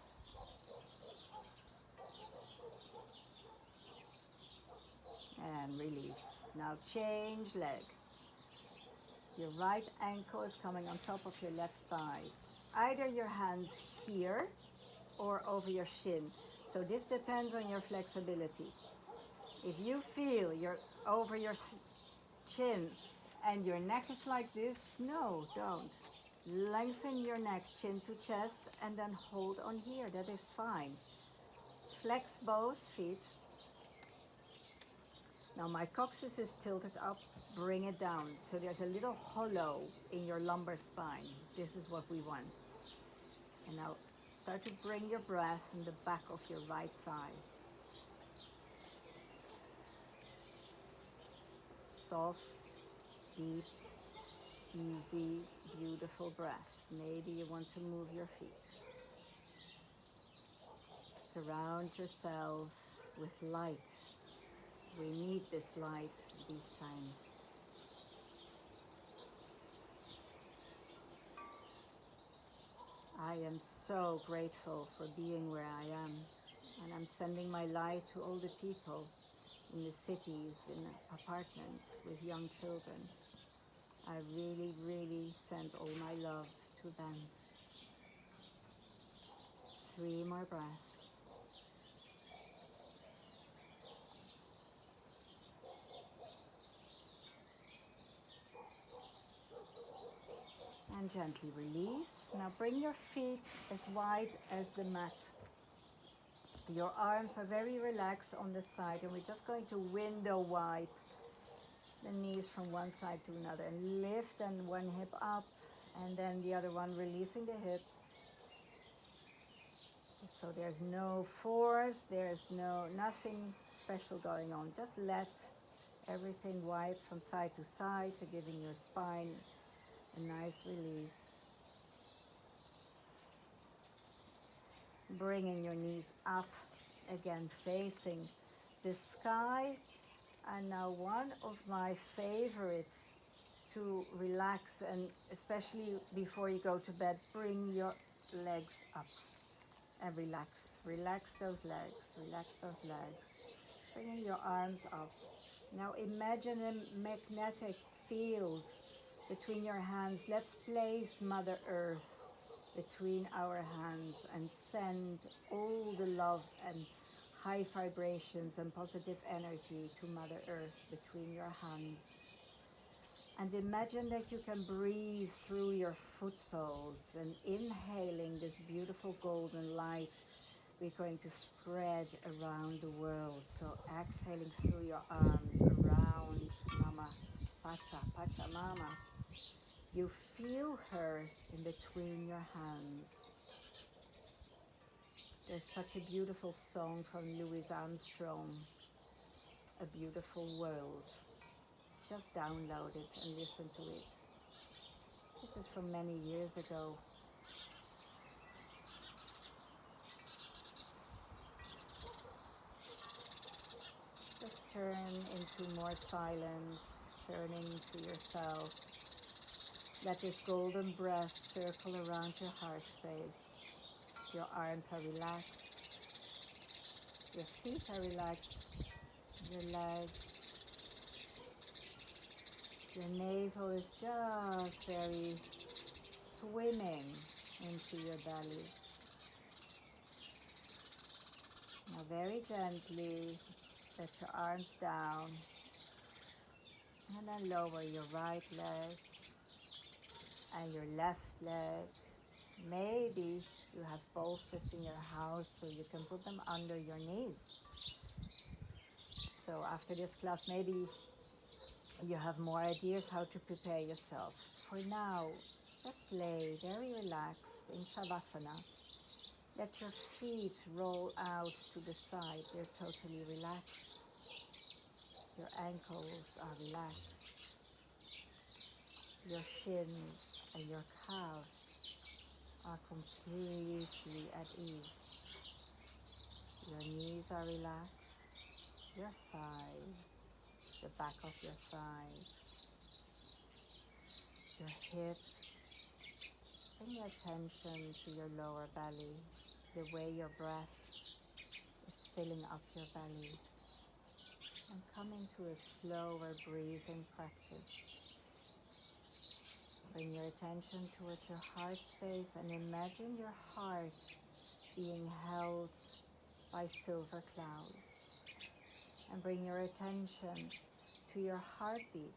And release. Now change leg. Your right ankle is coming on top of your left thigh. Either your hands here or over your shin. So this depends on your flexibility. If you feel you're over your chin and your neck is like this, no, don't. Lengthen your neck, chin to chest, and then hold on here. That is fine. Flex both feet. Now my coccyx is tilted up, bring it down. So there's a little hollow in your lumbar spine. This is what we want. And now start to bring your breath in the back of your right thigh. Soft, deep, easy, beautiful breath. Maybe you want to move your feet. Surround yourself with light. We need this light these times. I am so grateful for being where I am, and I'm sending my light to all the people in the cities, in apartments with young children. I really, really send all my love to them. 3 more breaths. And gently release. Now bring your feet as wide as the mat. Your arms are very relaxed on the side, and we're just going to window wipe the knees from one side to another, and lift and one hip up and then the other one, releasing the hips. So there's no force, there's nothing special going on. Just let everything wipe from side to side, to giving your spine a nice release. Bringing your knees up, again facing the sky. And now one of my favorites to relax, and especially before you go to bed, bring your legs up and relax. Relax those legs, relax those legs. Bringing your arms up. Now imagine a magnetic field between your hands. Let's place Mother Earth between our hands and send all the love and high vibrations and positive energy to Mother Earth between your hands. And imagine that you can breathe through your foot soles and inhaling this beautiful golden light we're going to spread around the world. So exhaling through your arms around Mama Pachamama. You feel her in between your hands. There's such a beautiful song from Louis Armstrong, A Beautiful World. Just download it and listen to it. This is from many years ago. Just turn into more silence, turning to yourself. Let this golden breath circle around your heart space. Your arms are relaxed. Your feet are relaxed. Your legs. Your navel is just very swimming into your belly. Now very gently let your arms down and then lower your right leg and your left leg. Maybe you have bolsters in your house, so you can put them under your knees. So after this class, maybe you have more ideas how to prepare yourself. For now, just lay very relaxed in Shavasana. Let your feet roll out to the side. They're totally relaxed. Your ankles are relaxed. Your shins and your calves are completely at ease. Your knees are relaxed. Your thighs, the back of your thighs, your hips. Bring your attention to your lower belly, the way your breath is filling up your belly, and come into a slower breathing practice. Bring your attention towards your heart space and imagine your heart being held by silver clouds. And bring your attention to your heartbeat.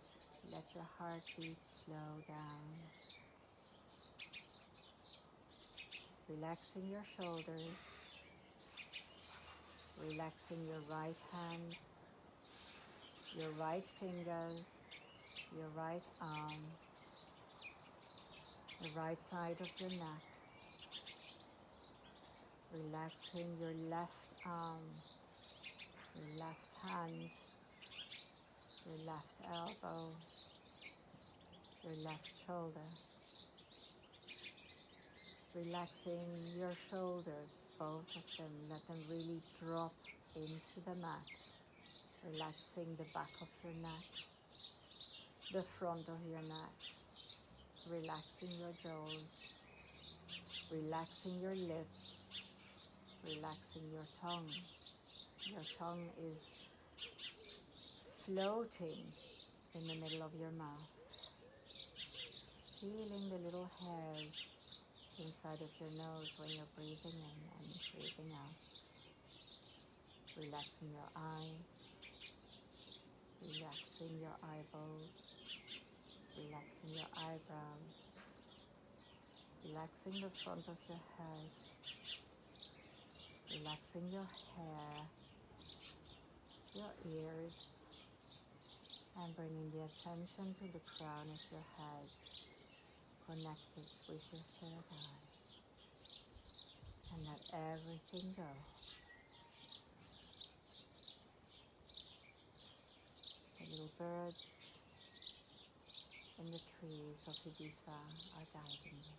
Let your heartbeat slow down. Relaxing your shoulders, relaxing your right hand, your right fingers, your right arm, the right side of your neck. Relaxing your left arm, your left hand, your left elbow, your left shoulder. Relaxing your shoulders, both of them. Let them really drop into the mat. Relaxing the back of your neck, the front of your neck. Relaxing your jaws. Relaxing your lips, relaxing your tongue. Your tongue is floating in the middle of your mouth. Feeling the little hairs inside of your nose when you're breathing in and breathing out. Relaxing your eyes, relaxing your eyeballs, relaxing your eyebrows, relaxing the front of your head, relaxing your hair, your ears, and bringing the attention to the crown of your head, connected with your third eye, and let everything go. The little birds in the trees of Ibiza are guiding you.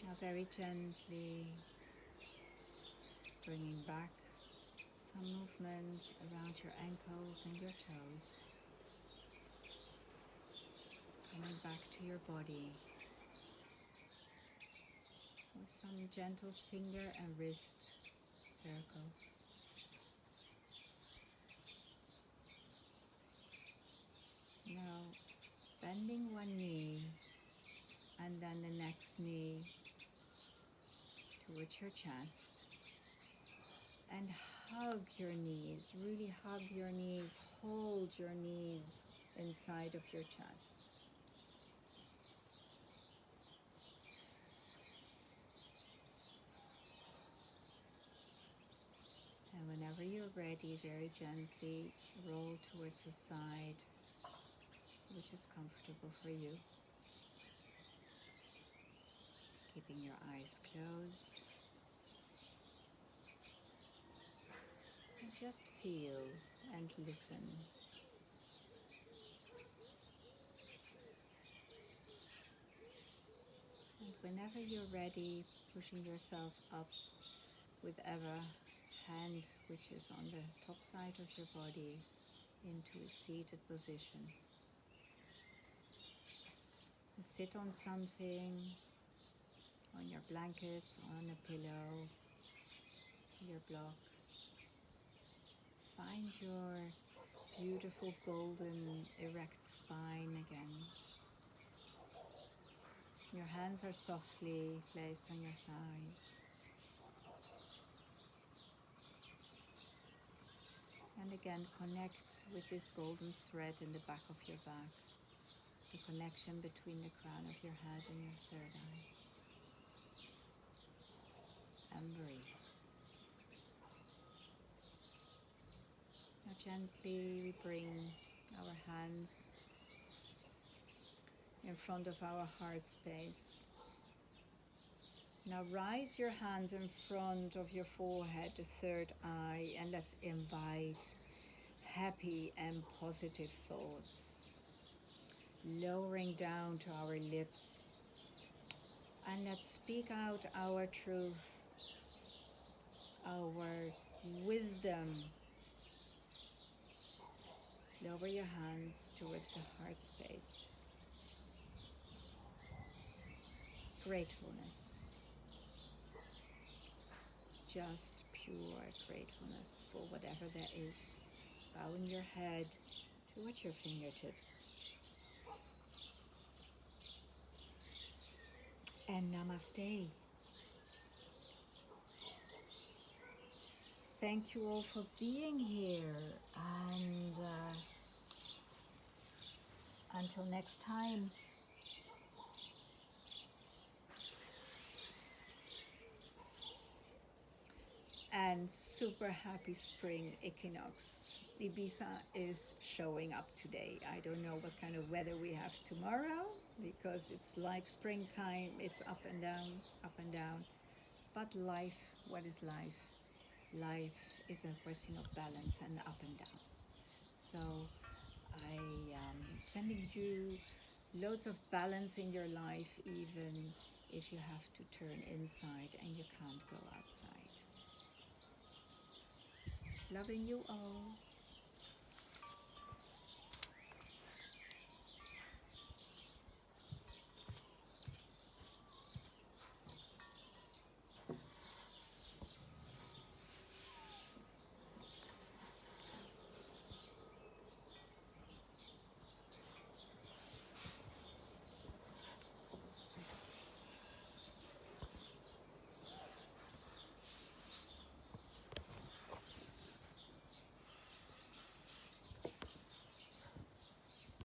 Now very gently bringing back some movement around your ankles and your toes. Coming back to your body with some gentle finger and wrist circles. Now bending one knee and then the next knee towards your chest, and hug your knees, really hug your knees, hold your knees inside of your chest. And whenever you're ready, very gently roll towards the side, which is comfortable for you. Keeping your eyes closed. And just feel and listen. And whenever you're ready, pushing yourself up with ever hand which is on the top side of your body into a seated position. Sit on something, on your blankets, on a pillow, your block. Find your beautiful golden erect spine again. Your hands are softly placed on your thighs. And again, connect with this golden thread in the back of your back, the connection between the crown of your head and your third eye. And breathe. Now gently we bring our hands in front of our heart space. Now rise your hands in front of your forehead, the third eye, and let's invite happy and positive thoughts, lowering down to our lips, and let's speak out our truth, our wisdom. Lower your hands towards the heart space. Gratefulness. Just pure gratefulness for whatever there is. Bowing your head towards your fingertips. And namaste. Thank you all for being here, and until next time. And and super happy spring equinox. Ibiza is showing up today. I don't know what kind of weather we have tomorrow because it's like springtime. It's up and down, up and down. But life, what is life? Life is a question of balance and up and down. So I am sending you loads of balance in your life, even if you have to turn inside and you can't go outside. Loving you all.